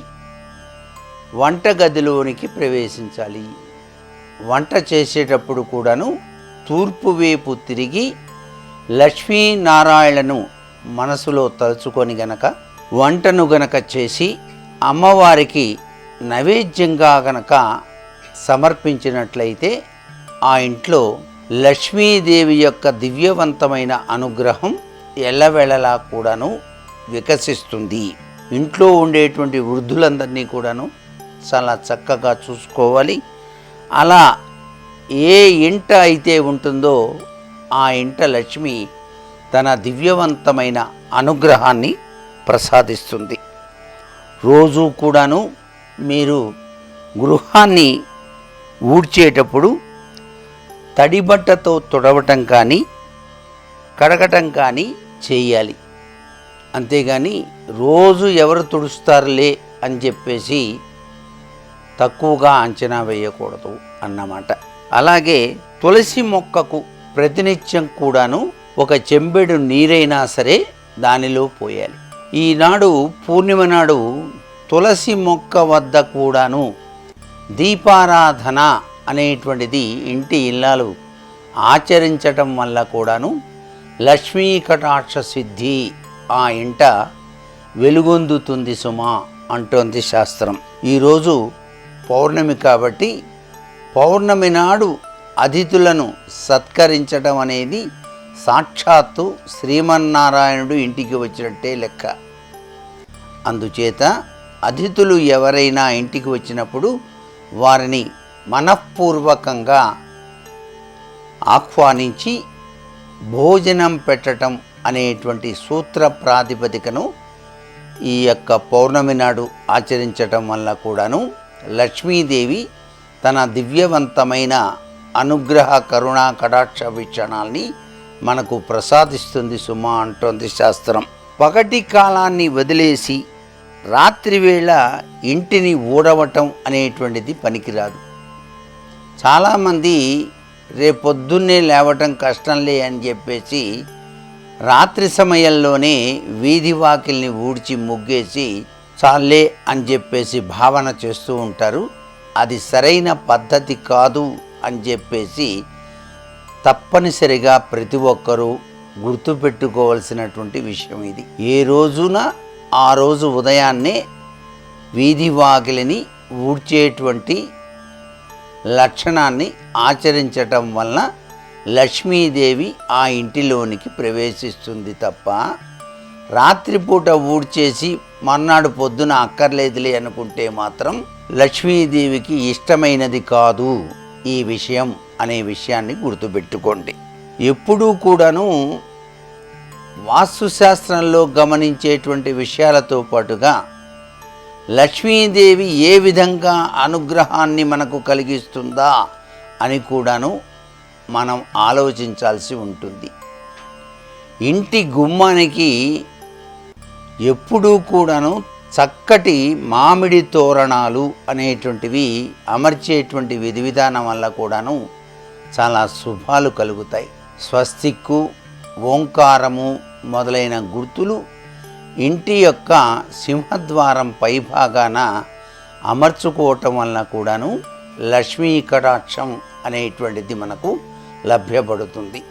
వంటగదిలోనికి ప్రవేశించాలి. వంట చేసేటప్పుడు కూడాను తూర్పు వైపు తిరిగి లక్ష్మీనారాయణను మనసులో తలుచుకొని గనక వంటను గనక చేసి అమ్మవారికి నైవేద్యంగా గనక సమర్పించినట్లయితే ఆ ఇంట్లో లక్ష్మీదేవి యొక్క దివ్యవంతమైన అనుగ్రహం ఎల్లవేళలా కూడాను వికసిస్తుంది. ఇంట్లో ఉండేటువంటి వృద్ధులందరినీ కూడాను చాలా చక్కగా చూసుకోవాలి. అలా ఏ ఇంట అయితే ఉంటుందో ఆ ఇంట లక్ష్మి తన దివ్యవంతమైన అనుగ్రహాన్ని ప్రసాదిస్తుంది. రోజు కూడాను మీరు గృహాన్ని ఊడ్చేటప్పుడు తడిబట్టతో తుడవటం కానీ కడగటం కానీ చేయాలి. అంతేగాని రోజు ఎవరు తుడుస్తారులే అని చెప్పేసి తక్కువగా అంచనా వేయకూడదు అన్నమాట. అలాగే తులసి మొక్కకు ప్రతినిత్యం కూడాను ఒక చెంబెడు నీరైనా సరే దానిలో పోయాలి. ఈనాడు పూర్ణిమ నాడు తులసి మొక్క వద్ద కూడాను దీపారాధన అనేటువంటిది ఇంటి ఇల్లాలు ఆచరించటం వల్ల కూడాను లక్ష్మీ కటాక్ష సిద్ధి ఆ ఇంట వెలుగొందుతుంది సుమా అంటోంది శాస్త్రం. ఈరోజు పౌర్ణమి కాబట్టి పౌర్ణమి నాడు అతిథులను సత్కరించడం అనేది సాక్షాత్తు శ్రీమన్నారాయణుడు ఇంటికి వచ్చినట్టే లెక్క. అందుచేత అతిథులు ఎవరైనా ఇంటికి వచ్చినప్పుడు వారిని మనఃపూర్వకంగా ఆహ్వానించి భోజనం పెట్టడం అనేటువంటి సూత్ర ప్రాతిపదికను ఈ యొక్క పౌర్ణమి నాడు ఆచరించటం వల్ల కూడాను లక్ష్మీదేవి తన దివ్యవంతమైన అనుగ్రహ కరుణా కటాక్ష వీక్షణాల్ని మనకు ప్రసాదిస్తుంది సుమా అంటోంది శాస్త్రం. పగటి కాలాన్ని వదిలేసి రాత్రివేళ ఇంటిని ఊడవటం అనేటువంటిది పనికిరాదు. చాలామంది రేపొద్దున్నే లేవటం కష్టంలే అని చెప్పేసి రాత్రి సమయంలోనే వీధి వాకిల్ని ఊడ్చి ముగ్గేసి చాలే అని చెప్పేసి భావన చేస్తూ ఉంటారు. అది సరైన పద్ధతి కాదు అని చెప్పేసి తప్పనిసరిగా ప్రతి ఒక్కరూ గుర్తుపెట్టుకోవాల్సినటువంటి విషయం ఇది. ఏ రోజున ఆ రోజు ఉదయాన్నే వీధి వాకిలిని ఊడ్చేటువంటి లక్షణాన్ని ఆచరించటం వలన లక్ష్మీదేవి ఆ ఇంటిలోనికి ప్రవేశిస్తుంది తప్ప రాత్రిపూట ఊడ్చేసి మర్నాడు పొద్దున అక్కర్లేదులే అనుకుంటే మాత్రం లక్ష్మీదేవికి ఇష్టమైనది కాదు ఈ విషయం అనే విషయాన్ని గుర్తుపెట్టుకోండి. ఎప్పుడూ కూడాను వాస్తుశాస్త్రంలో గమనించేటువంటి విషయాలతో పాటుగా లక్ష్మీదేవి ఏ విధంగా అనుగ్రహాన్ని మనకు కలిగిస్తుందా అని కూడాను మనం ఆలోచించాల్సి ఉంటుంది. ఇంటి గుమ్మానికి ఎప్పుడూ కూడాను చక్కటి మామిడి తోరణాలు అనేటువంటివి అమర్చేటువంటి విధి విధానం వల్ల కూడాను చాలా శుభాలు కలుగుతాయి. స్వస్తిక్కు, ఓంకారము మొదలైన గుర్తులు ఇంటి యొక్క సింహద్వారం పైభాగాన అమర్చుకోవటం వలన కూడాను లక్ష్మీ కటాక్షం అనేటువంటిది మనకు లభ్యపడుతుంది.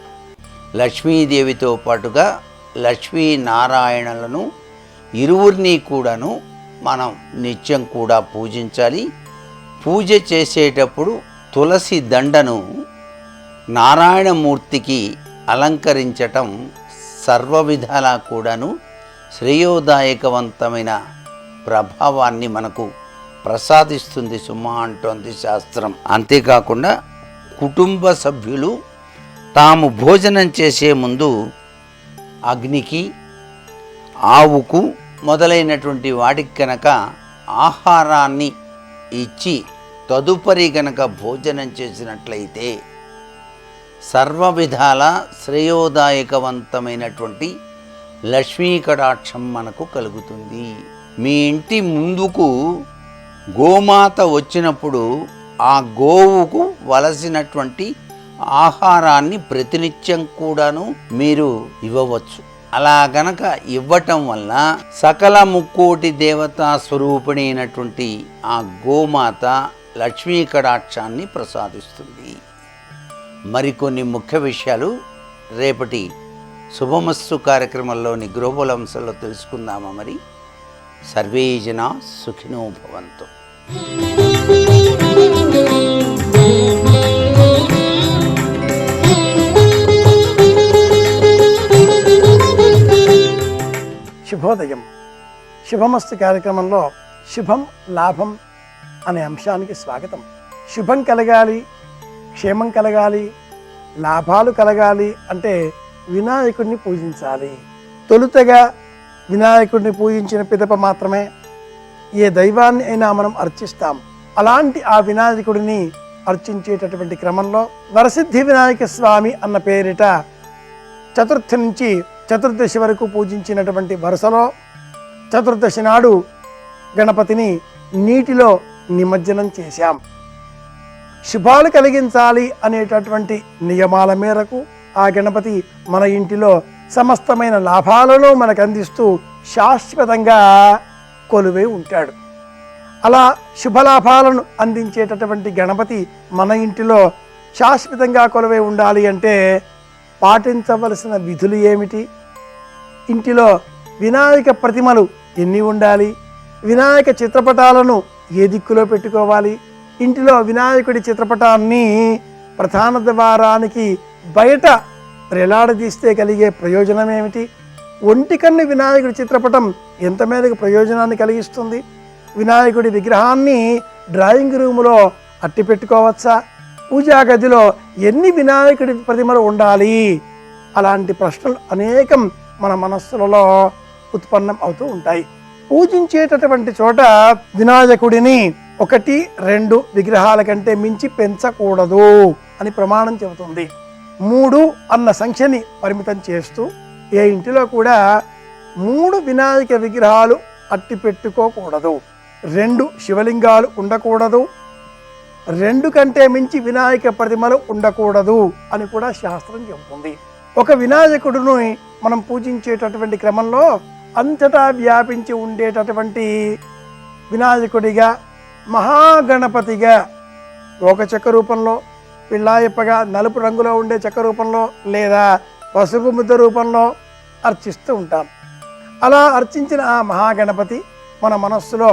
లక్ష్మీదేవితో పాటుగా లక్ష్మీనారాయణలను ఇరువురిని కూడాను మనం నిత్యం కూడా పూజించాలి. పూజ చేసేటప్పుడు తులసి దండను నారాయణమూర్తికి అలంకరించటం సర్వ విధాలా కూడాను శ్రేయోదాయకవంతమైన ప్రభావాన్ని మనకు ప్రసాదిస్తుంది సుమా అంటోంది శాస్త్రం. అంతేకాకుండా కుటుంబ సభ్యులు తాము భోజనం చేసే ముందు అగ్నికి, ఆవుకు మొదలైనటువంటి వాటికి కనుక ఆహారాన్ని ఇచ్చి తదుపరి గనక భోజనం చేసినట్లయితే సర్వ విధాల శ్రేయోదాయకవంతమైనటువంటి లక్ష్మీ కటాక్షం మనకు కలుగుతుంది. మీ ఇంటి ముందుకు గోమాత వచ్చినప్పుడు ఆ గోవుకు వలసినటువంటి ఆహారాన్ని ప్రతినిత్యం కూడాను మీరు ఇవ్వవచ్చు. అలా గనక ఇవ్వటం వల్ల సకల ముక్కోటి దేవతా స్వరూపిణి అయినటువంటి ఆ గోమాత లక్ష్మీ కటాక్షాన్ని ప్రసాదిస్తుంది. మరికొన్ని ముఖ్య విషయాలు రేపటి శుభమస్తు కార్యక్రమంలోని గృహబలంలో తెలుసుకుందామా? మరి సర్వే జనా సుఖినో భవంతు. శుభోదయం. శుభమస్తు కార్యక్రమంలో శుభం లాభం అనే అంశానికి స్వాగతం. శుభం కలగాలి, క్షేమం కలగాలి, లాభాలు కలగాలి అంటే వినాయకుడిని పూజించాలి. తొలుతగా వినాయకుడిని పూజించిన పిదప మాత్రమే ఏ దైవాన్ని అయినా మనం అర్చిస్తాం. అలాంటి ఆ వినాయకుడిని అర్చించేటటువంటి క్రమంలో వరసిద్ధి వినాయక స్వామి అన్న పేరిట చతుర్థి నుంచి చతుర్దశి వరకు పూజించినటువంటి వరుసలో చతుర్దశి నాడు గణపతిని నీటిలో నిమజ్జనం చేశాం. శుభాలు కలిగించాలి అనేటటువంటి నియమాల మేరకు ఆ గణపతి మన ఇంటిలో సమస్తమైన లాభాలను మనకు అందిస్తూ శాశ్వతంగా కొలువై ఉంటాడు. అలా శుభలాభాలను అందించేటటువంటి గణపతి మన ఇంటిలో శాశ్వతంగా కొలువై ఉండాలి అంటే పాటించవలసిన విధులు ఏమిటి? ఇంటిలో వినాయక ప్రతిమలు ఎన్ని ఉండాలి? వినాయక చిత్రపటాలను ఏ దిక్కులో పెట్టుకోవాలి? ఇంటిలో వినాయకుడి చిత్రపటాన్ని ప్రధాన ద్వారానికి బయట వేలాడదీస్తే కలిగే ప్రయోజనం ఏమిటి? ఒంటికన్ను వినాయకుడి చిత్రపటం ఎంత మేరకు ప్రయోజనాన్ని కలిగిస్తుంది? వినాయకుడి విగ్రహాన్ని డ్రాయింగ్ రూములో అట్టి పెట్టుకోవచ్చా? పూజా గదిలో ఎన్ని వినాయకుడి ప్రతిమలు ఉండాలి? అలాంటి ప్రశ్నలు అనేకం మన మనస్సులలో ఉత్పన్నం అవుతూ ఉంటాయి. పూజించేటటువంటి చోట వినాయకుడిని 1, 2 విగ్రహాల కంటే మించి పెంచకూడదు అని ప్రమాణం చెబుతుంది. 3 అన్న సంఖ్యని పరిమితం చేస్తూ ఏ ఇంటిలో కూడా 3 వినాయక విగ్రహాలు అట్టి పెట్టుకోకూడదు. 2 శివలింగాలు ఉండకూడదు. 2 కంటే మించి వినాయక ప్రతిమలు ఉండకూడదు అని కూడా శాస్త్రం చెబుతుంది. ఒక వినాయకుడును మనం పూజించేటటువంటి క్రమంలో అంతటా వ్యాపించి ఉండేటటువంటి వినాయకుడిగా, మహాగణపతిగా ఒక చెక్క రూపంలో, పిల్లాయప్పగా నలుపు రంగులో ఉండే చెక్క రూపంలో లేదా పసుపు ముద్ద రూపంలో అర్చిస్తూ ఉంటాం. అలా అర్చించిన ఆ మహాగణపతి మన మనస్సులో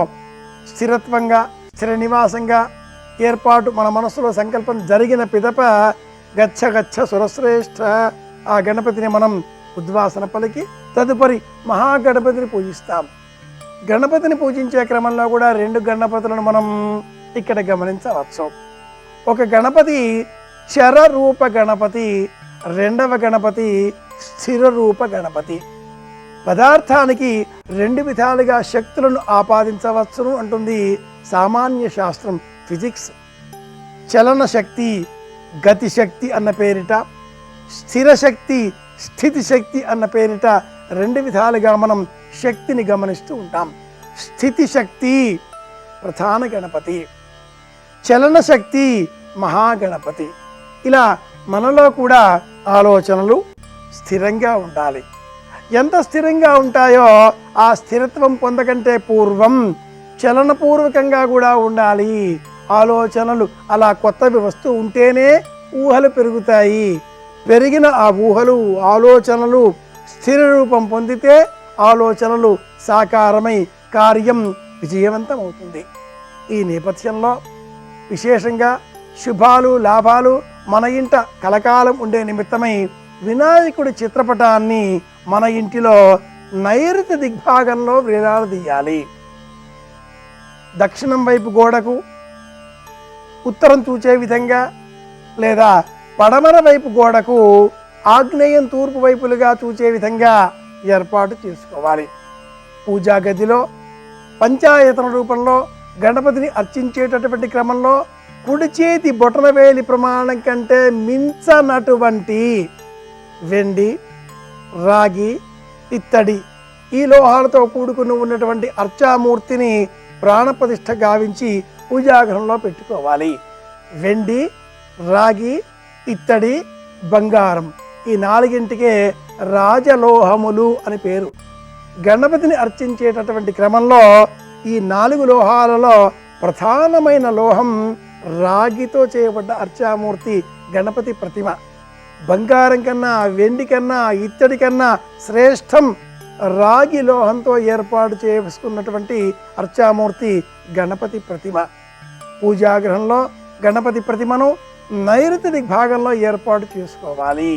స్థిరత్వంగా, స్థిర నివాసంగా ఏర్పాటు మన మనస్సులో సంకల్పం జరిగిన పిదప గచ్చ గచ్చ సురశ్రేష్ఠ ఆ గణపతిని మనం ఉద్వాసన పలికి తదుపరి మహాగణపతిని పూజిస్తాం. గణపతిని పూజించే క్రమంలో కూడా 2 గణపతులను మనం ఇక్కడ గమనించవచ్చు. ఒక గణపతి చర రూప గణపతి, 2వ గణపతి స్థిర రూప గణపతి. పదార్థానికి 2 విధాలుగా శక్తులను ఆపాదించవచ్చును అంటుంది సామాన్య శాస్త్రం, ఫిజిక్స్. చలన శక్తి, గతి శక్తి అన్న పేరిట, స్థిర శక్తి, స్థితి శక్తి అన్న పేరిట 2 విధాలుగా మనం శక్తిని గమనిస్తూ ఉంటాం. స్థితి శక్తి ప్రధాన గణపతి, చలన శక్తి మహాగణపతి. ఇలా మనలో కూడా ఆలోచనలు స్థిరంగా ఉండాలి. ఎంత స్థిరంగా ఉంటాయో ఆ స్థిరత్వం పొందకంటే పూర్వం చలనపూర్వకంగా కూడా ఉండాలి. ఆలోచనలు అలా కొత్తవి వస్తూ ఉంటేనే ఊహలు పెరుగుతాయి. పెరిగిన ఆ ఊహలు, ఆలోచనలు స్థిర రూపం పొందితే ఆలోచనలు సాకారమై కార్యం విజయవంతం అవుతుంది. ఈ నేపథ్యంలో విశేషంగా శుభాలు, లాభాలు మన ఇంట కలకాలం ఉండే నిమిత్తమై వినాయకుడి చిత్రపటాన్ని మన ఇంటిలో నైరుతి దిగ్భాగంలో వేలాడదీయాలి. దక్షిణం వైపు గోడకు, ఉత్తరం చూచే విధంగా లేదా పడమర వైపు గోడకు, ఆగ్నేయం తూర్పు వైపులుగా చూచే విధంగా ఏర్పాటు చేసుకోవాలి. పూజా గదిలో పంచాయతన రూపంలో గణపతిని అర్చించేటటువంటి క్రమంలో కుడి చేతి బొటనవేలి ప్రమాణం కంటే మించనటువంటి వెండి, రాగి, ఇత్తడి ఈ లోహాలతో కూడుకుని ఉన్నటువంటి అర్చామూర్తిని ప్రాణప్రతిష్ఠ గావించి పూజాగృహంలో పెట్టుకోవాలి. వెండి, రాగి, ఇత్తడి, బంగారం ఈ 4ంటికే రాజలోహములు అని పేరు. గణపతిని అర్చించేటటువంటి క్రమంలో ఈ 4 లోహాలలో ప్రధానమైన లోహం రాగితో చేయబడ్డ అర్చామూర్తి గణపతి ప్రతిమ. బంగారం కన్నా, వెండి కన్నా, ఇత్తడి కన్నా శ్రేష్టం రాగి లోహంతో ఏర్పాటు చేసుకున్నటువంటి అర్చామూర్తి గణపతి ప్రతిమ. పూజాగృహంలో గణపతి ప్రతిమను నైరుతి దిగ్భాగంలో ఏర్పాటు చేసుకోవాలి.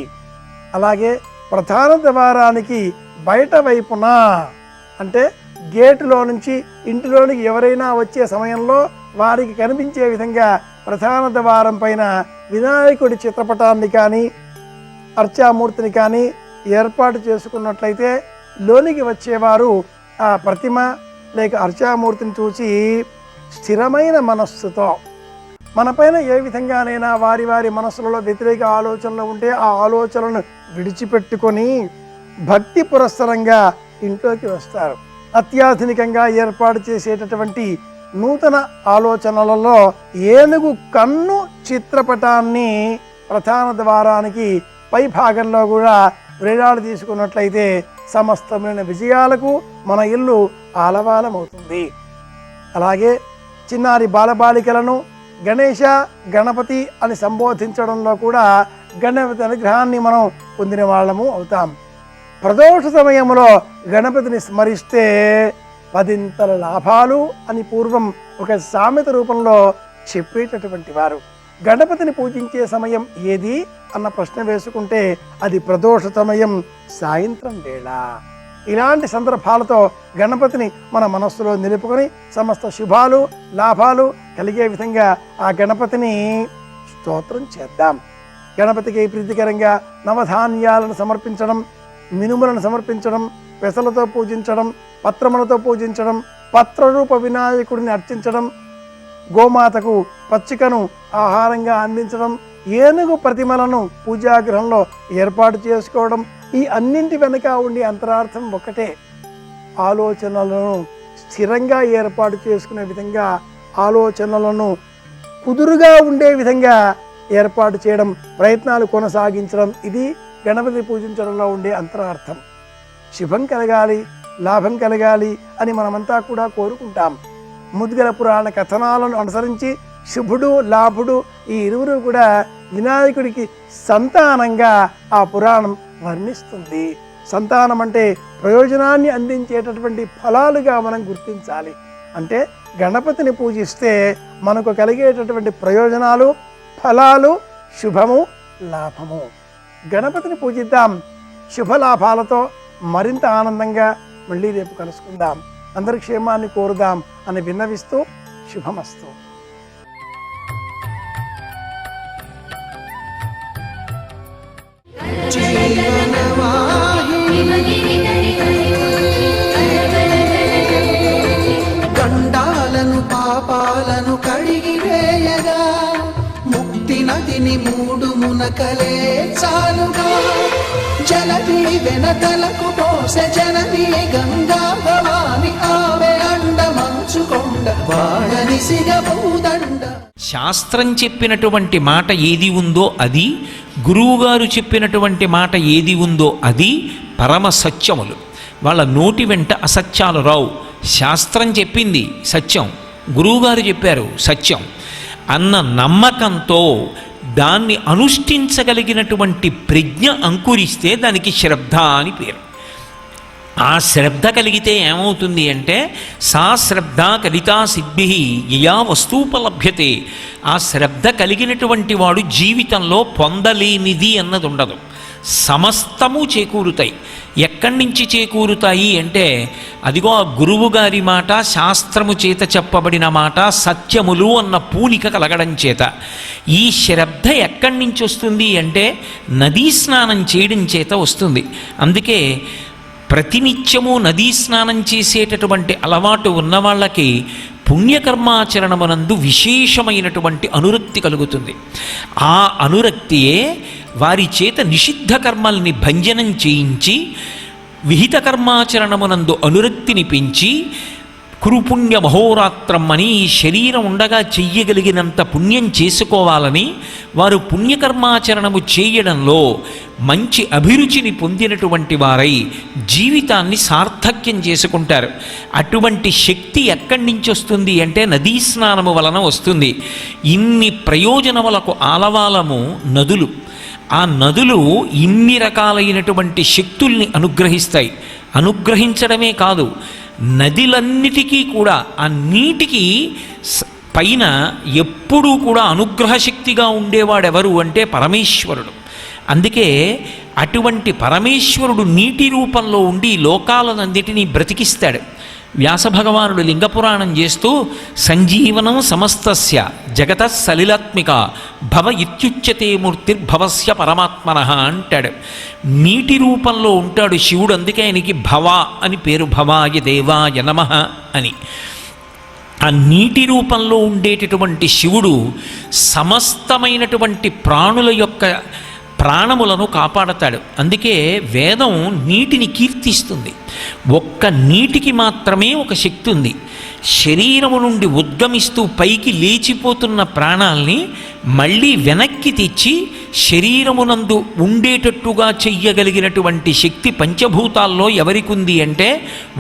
అలాగే ప్రధాన ద్వారానికి బయట వైపున, అంటే గేటులో నుంచి ఇంటిలోనికి ఎవరైనా వచ్చే సమయంలో వారికి కనిపించే విధంగా ప్రధాన ద్వారం పైన వినాయకుడి చిత్రపటాన్ని కానీ అర్చామూర్తిని కానీ ఏర్పాటు చేసుకున్నట్లయితే లోనికి వచ్చేవారు ఆ ప్రతిమ లేక అర్చామూర్తిని చూసి స్థిరమైన మనస్సుతో, మనపైన ఏ విధంగానైనా వారి వారి మనస్సులలో వ్యతిరేక ఆలోచనలు ఉంటే ఆ ఆలోచనలను విడిచిపెట్టుకొని భక్తి పురస్సరంగా ఇంట్లోకి వస్తారు. అత్యాధునికంగా ఏర్పాటు చేసేటటువంటి నూతన ఆలోచనలలో ఏనుగు కన్ను చిత్రపటాన్ని ప్రధాన ద్వారానికి పై భాగంలో కూడా వేలాడి తీసుకున్నట్లయితే సమస్తమైన విజయాలకు మన ఇల్లు ఆలవాలమవుతుంది. అలాగే చిన్నారి బాలబాలికలను గణేశ గణపతి అని సంబోధించడంలో కూడా గణపతి అనుగ్రహాన్ని మనం పొందిన వాళ్ళము అవుతాం. ప్రదోష సమయంలో గణపతిని స్మరిస్తే 10 లాభాలు అని పూర్వం ఒక సామెత రూపంలో చెప్పేటటువంటి వారు. గణపతిని పూజించే సమయం ఏది అన్న ప్రశ్న వేసుకుంటే అది ప్రదోష సమయం, సాయంత్రం వేళ. ఇలాంటి సందర్భాలతో గణపతిని మన మనస్సులో నిలుపుకొని సమస్త శుభాలు లాభాలు కలిగే విధంగా ఆ గణపతిని స్తోత్రం చేద్దాం. గణపతికి ప్రీతికరంగా నవధాన్యాలను సమర్పించడం, మినుములను సమర్పించడం, పెసలతో పూజించడం, పత్రములతో పూజించడం, పత్రరూప వినాయకుడిని అర్చించడం, గోమాతకు పచ్చికను ఆహారంగా అందించడం, ఏనుగు ప్రతిమలను పూజాగృహంలో ఏర్పాటు చేసుకోవడం, ఈ అన్నింటి వెనుక ఉండే అంతరార్థం ఒకటే. ఆలోచనలను స్థిరంగా ఏర్పాటు చేసుకునే విధంగా, ఆలోచనలను కుదురుగా ఉండే విధంగా ఏర్పాటు చేయడం, ప్రయత్నాలు కొనసాగించడం, ఇది గణపతి పూజించడంలో ఉండే అంతరార్థం. శుభం కలగాలి, లాభం కలగాలి అని మనమంతా కూడా కోరుకుంటాం. ముద్గల పురాణ కథనాలను అనుసరించి శుభుడు లాభుడు ఈ ఇరువురు కూడా వినాయకుడికి సంతానంగా ఆ పురాణం వర్ణిస్తుంది. సంతానం అంటే ప్రయోజనాన్ని అందించేటటువంటి ఫలాలుగా మనం గుర్తించాలి. అంటే గణపతిని పూజిస్తే మనకు కలిగేటటువంటి ప్రయోజనాలు, ఫలాలు, శుభము, లాభము. గణపతిని పూజిద్దాం. శుభలాభాలతో మరింత ఆనందంగా మళ్ళీ రేపు కలుసుకుందాం. అందరి క్షేమాన్ని కోరుదాం అని విన్నవిస్తూ శుభమస్తు. గండాలను పాపాలను కడిగివేయగా ముక్తి నదిని 3 మునకలే చాలుగా. జలది వెనకలకు పోసె జనని గంగా భవాని ఆమె అండ మంచుకొండ వాడని సిగబూదండ. శాస్త్రం చెప్పినటువంటి మాట ఏది ఉందో అది, గురువుగారు చెప్పినటువంటి మాట ఏది ఉందో అది పరమ సత్యములు. వాళ్ళ నోటి వెంట అసత్యాలు రావు. శాస్త్రం చెప్పింది సత్యం, గురువుగారు చెప్పారు సత్యం అన్న నమ్మకంతో దాన్ని అనుష్ఠించగలిగినటువంటి ప్రజ్ఞ అంకురిస్తే దానికి శ్రద్ధ అని పేరు. ఆ శ్రద్ధ కలిగితే ఏమవుతుంది అంటే సా శ్రద్ధ కలితా సిద్భి యయా వస్తూపలభ్యతే. ఆ శ్రద్ధ కలిగినటువంటి వాడు జీవితంలో పొందలేనిది అన్నది ఉండదు. సమస్తము చేకూరుతాయి. ఎక్కడి నుంచి చేకూరుతాయి అంటే అదిగో ఆ గురువు గారి మాట, శాస్త్రము చేత చెప్పబడిన మాట, సత్యములు అన్న పూనిక కలగడం చేత. ఈ శ్రద్ధ ఎక్కడి నుంచి వస్తుంది అంటే నదీ స్నానం చేయడం చేత వస్తుంది. అందుకే ప్రతినిత్యము నదీ స్నానం చేసేటటువంటి అలవాటు ఉన్న వాళ్ళకి పుణ్యకర్మాచరణమునందు విశేషమైనటువంటి అనురక్తి కలుగుతుంది. ఆ అనురక్తియే వారి చేత నిషిద్ధ కర్మల్ని భంజనం చేయించి విహిత కర్మాచరణమునందు అనురక్తిని పెంచి కురుపుణ్య మహోరాత్రం అని ఈ శరీరం ఉండగా చెయ్యగలిగినంత పుణ్యం చేసుకోవాలని వారు పుణ్యకర్మాచరణము చేయడంలో మంచి అభిరుచిని పొందినటువంటి వారై జీవితాన్ని సార్థక్యం చేసుకుంటారు. అటువంటి శక్తి ఎక్కడి నుంచి వస్తుంది అంటే నదీ స్నానము వలన వస్తుంది. ఇన్ని ప్రయోజనములకు ఆలవాలము నదులు. ఆ నదులు ఇన్ని రకాలైనటువంటి శక్తుల్ని అనుగ్రహిస్తాయి. అనుగ్రహించడమే కాదు, నదులన్నిటికీ కూడా ఆ నీటికి పైన ఎప్పుడూ కూడా అనుగ్రహ శక్తిగా ఉండేవాడెవరు అంటే పరమేశ్వరుడు. అందుకే అటువంటి పరమేశ్వరుడు నీటి రూపంలో ఉండి లోకాలన్నిటినీ బ్రతికిస్తాడు. వ్యాసభగవానుడు లింగపురాణం చేస్తూ సంజీవనం సమస్తస్య జగత సలిలాత్మిక భవ ఇత్యుచ్యతే మూర్తిర్భవస్య పరమాత్మనః అంటాడు. నీటి రూపంలో ఉంటాడు శివుడు. అందుకే ఆయనకి భవ అని పేరు, భవాయ దేవాయ నమః అని. ఆ నీటి రూపంలో ఉండేటటువంటి శివుడు సమస్తమైనటువంటి ప్రాణుల యొక్క ప్రాణములను కాపాడతాడు. అందుకే వేదం నీటిని కీర్తిస్తుంది. ఒక్క నీటికి మాత్రమే ఒక శక్తి ఉంది. శరీరము నుండి ఉద్గమిస్తూ పైకి లేచిపోతున్న ప్రాణాల్ని మళ్ళీ వెనక్కి తెచ్చి శరీరమునందు ఉండేటట్టుగా చెయ్యగలిగినటువంటి శక్తి పంచభూతాల్లో ఎవరికి ఉంది అంటే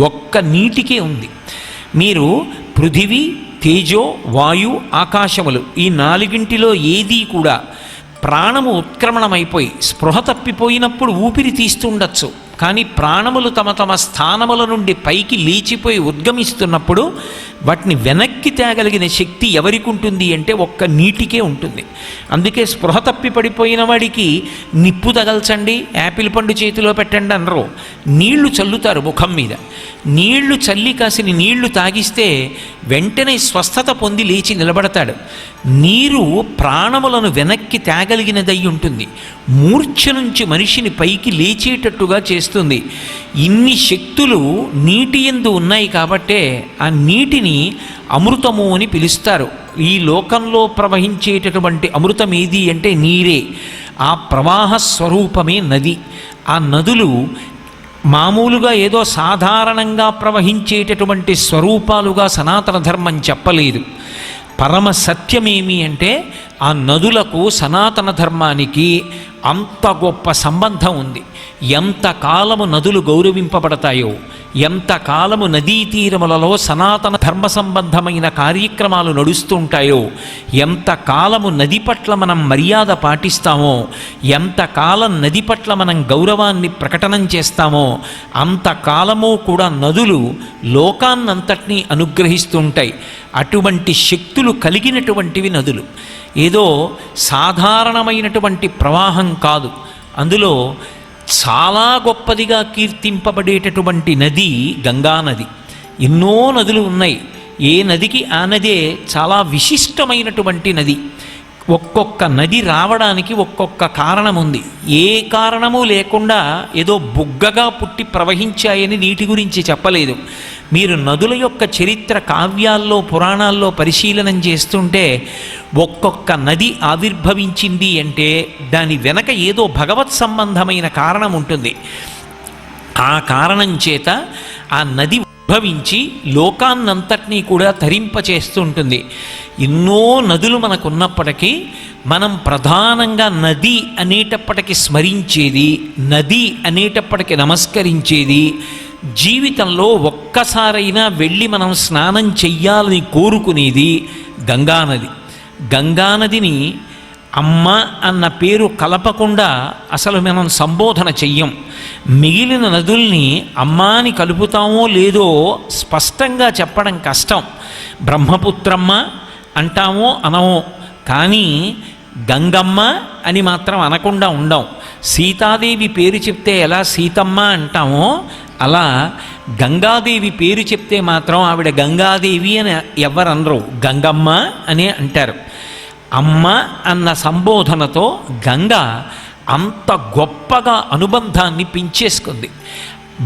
ఒక్క నీటికే ఉంది. మీరు పృథివీ తేజో, వాయు, ఆకాశములు ఈ నాలుగింటిలో ఏదీ కూడా ప్రాణము ఉత్క్రమణమైపోయి స్పృహ తప్పిపోయినప్పుడు ఊపిరి తీస్తుండొచ్చు, కానీ ప్రాణములు తమ తమ స్థానముల నుండి పైకి లేచిపోయి ఉద్గమిస్తున్నప్పుడు వాటిని వెనక్కి తేగలిగిన శక్తి ఎవరికి ఉంటుంది అంటే ఒక్క నీటికే ఉంటుంది. అందుకే స్పృహ తప్పి పడిపోయిన వాడికి నిప్పు తగల్చండి, యాపిల్ పండు చేతిలో పెట్టండి అనరు, నీళ్లు చల్లుతారు ముఖం మీద. నీళ్లు చల్లి కాసిన నీళ్లు తాగిస్తే వెంటనే స్వస్థత పొంది లేచి నిలబడతాడు. నీరు ప్రాణములను వెనక్కి తేగలిగినదై ఉంటుంది, మూర్ఛ నుంచి మనిషిని పైకి లేచేటట్టుగా చేస్తుంది. ఇన్ని శక్తులు నీటి యందు ఉన్నాయి కాబట్టే ఆ నీటిని అమృతము అని పిలుస్తారు. ఈ లోకంలో ప్రవహించేటటువంటి అమృతం ఏది అంటే నీరే. ఆ ప్రవాహ స్వరూపమే నది. ఆ నదులు మామూలుగా ఏదో సాధారణంగా ప్రవహించేటటువంటి స్వరూపాలుగా సనాతన ధర్మం చెప్పలేదు. పరమ సత్యమేమి అంటే ఆ నదులకు సనాతన ధర్మానికి అంత గొప్ప సంబంధం ఉంది. ఎంతకాలము నదులు గౌరవింపబడతాయో, ఎంతకాలము నదీ తీరములలో సనాతన ధర్మ సంబంధమైన కార్యక్రమాలు నడుస్తుంటాయో, ఎంతకాలము నది పట్ల మనం మర్యాద పాటిస్తామో, ఎంతకాలం నది పట్ల మనం గౌరవాన్ని ప్రకటనం చేస్తామో అంతకాలము కూడా నదులు లోకాన్నంతటినీ అనుగ్రహిస్తుంటాయి. అటువంటి శక్తులు కలిగినటువంటివి నదులు. ఏదో సాధారణమైనటువంటి ప్రవాహం కాదు. అందులో చాలా గొప్పదిగా కీర్తింపబడేటటువంటి నది గంగానది. ఎన్నో నదులు ఉన్నాయి, ఏ నదికి ఆ నదే చాలా విశిష్టమైనటువంటి నది. ఒక్కొక్క నది రావడానికి ఒక్కొక్క కారణం ఉంది. ఏ కారణము లేకుండా ఏదో బుగ్గగా పుట్టి ప్రవహించాయని నీటి గురించి చెప్పలేదు. మీరు నదుల యొక్క చరిత్ర కావ్యాల్లో పురాణాల్లో పరిశీలనం చేస్తుంటే ఒక్కొక్క నది ఆవిర్భవించింది అంటే దాని వెనక ఏదో భగవత్ సంబంధమైన కారణం ఉంటుంది. ఆ కారణం చేత ఆ నది ఉద్భవించి లోకాన్నంతటినీ కూడా తరింపచేస్తుంటుంది. ఎన్నో నదులు మనకున్నప్పటికీ మనం ప్రధానంగా నది అనేటప్పటికి స్మరించేది, నది అనేటప్పటికి నమస్కరించేది, జీవితంలో ఒక్కసారైనా వెళ్ళి మనం స్నానం చెయ్యాలని కోరుకునేది గంగానది. గంగానదిని అమ్మ అన్న పేరు కలపకుండా అసలు మనం సంబోధన చెయ్యం. మిగిలిన నదుల్ని అమ్మ అని కలుపుతామో లేదో స్పష్టంగా చెప్పడం కష్టం. బ్రహ్మపుత్రమ్మ అంటామో అనమో, కానీ గంగమ్మ అని మాత్రం అనకుండా ఉండం. సీతాదేవి పేరు చెప్తే ఎలా సీతమ్మ అంటామో అలా గంగాదేవి పేరు చెప్తే మాత్రం ఆవిడ గంగాదేవి అని ఎవరనరు, గంగమ్మ అనే అంటారు. అమ్మ అన్న సంబోధనతో గంగ అంత గొప్పగా అనుబంధాన్ని పెంచేసుకుంది.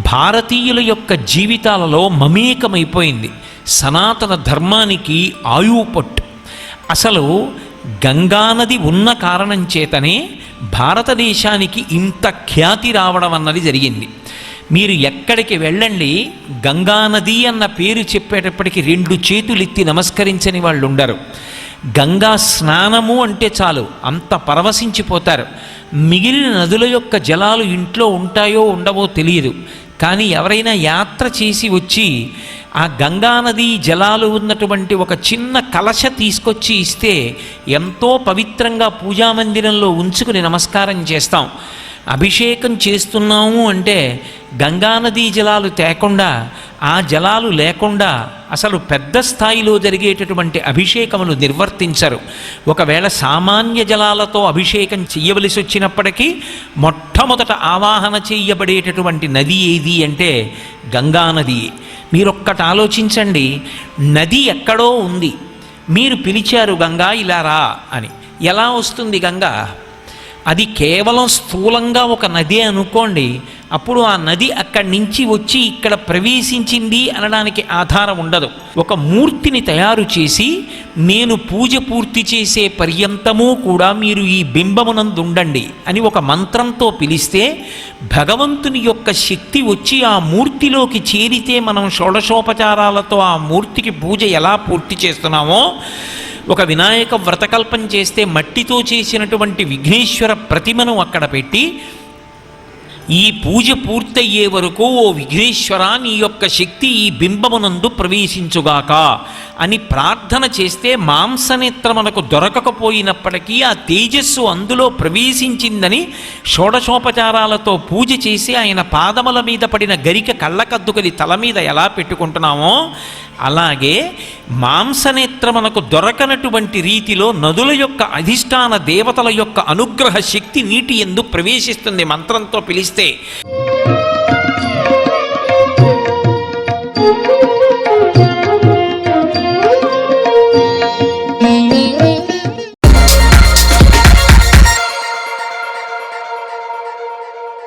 భారతీయుల యొక్క జీవితాలలో మమేకమైపోయింది. సనాతన ధర్మానికి ఆయువు పట్టు. అసలు గంగానది ఉన్న కారణం చేతనే భారతదేశానికి ఇంత ఖ్యాతి రావడం అన్నది జరిగింది. మీరు ఎక్కడికి వెళ్ళండి, గంగానది అన్న పేరు చెప్పేటప్పటికి 2 చేతులెత్తి నమస్కరించని వాళ్ళు ఉండరు. గంగా స్నానము అంటే చాలు అంత పరవశించిపోతారు. మిగిలిన నదుల యొక్క జలాలు ఇంట్లో ఉంటాయో ఉండవో తెలియదు, కానీ ఎవరైనా యాత్ర చేసి వచ్చి ఆ గంగానది జలాలు ఉన్నటువంటి ఒక చిన్న కలశ తీసుకొచ్చి ఇస్తే ఎంతో పవిత్రంగా పూజామందిరంలో ఉంచుకుని నమస్కారం చేస్తాం. అభిషేకం చేస్తున్నాము అంటే గంగానదీ జలాలు తేకుండా, ఆ జలాలు లేకుండా అసలు పెద్ద స్థాయిలో జరిగేటటువంటి అభిషేకములు నిర్వర్తించరు. ఒకవేళ సామాన్య జలాలతో అభిషేకం చెయ్యవలసి వచ్చినప్పటికీ మొట్టమొదట ఆవాహన చేయబడేటటువంటి నది ఏది అంటే గంగానది. మీరొక్కటి ఆలోచించండి, నది ఎక్కడో ఉంది, మీరు పిలిచారు గంగా ఇలా రా అని. ఎలా వస్తుంది గంగా? అది కేవలం స్థూలంగా ఒక నది అనుకోండి, అప్పుడు ఆ నది అక్కడి నుంచి వచ్చి ఇక్కడ ప్రవేశించింది అనడానికి ఆధారం ఉండదు. ఒక మూర్తిని తయారు చేసి నేను పూజ పూర్తి చేసే పర్యంతము కూడా మీరు ఈ బింబమునందు ఉండండి అని ఒక మంత్రంతో పిలిస్తే భగవంతుని యొక్క శక్తి వచ్చి ఆ మూర్తిలోకి చేరితే మనం షోడశోపచారాలతో ఆ మూర్తికి పూజ ఎలా పూర్తి చేస్తున్నామో, ఒక వినాయక వ్రతకల్పం చేస్తే మట్టితో చేసినటువంటి విఘ్నేశ్వర ప్రతిమను అక్కడ పెట్టి ఈ పూజ పూర్తయ్యే వరకు ఓ విఘ్నేశ్వర నీ యొక్క శక్తి ఈ బింబమునందు ప్రవేశించుగాక అని ప్రార్థన చేస్తే మాంసనేత్ర మనకు దొరకకపోయినప్పటికీ ఆ తేజస్సు అందులో ప్రవేశించిందని షోడశోపచారాలతో పూజ చేసి ఆయన పాదముల మీద పడిన గరిక కళ్ళకద్దుకది తల మీద ఎలా పెట్టుకుంటున్నామో అలాగే మాంసనేత్ర మనకు దొరకనటువంటి రీతిలో నదుల యొక్క అధిష్టాన దేవతల యొక్క అనుగ్రహ శక్తి నీటి యందు ప్రవేశిస్తుంది మంత్రంతో పిలిస్తే.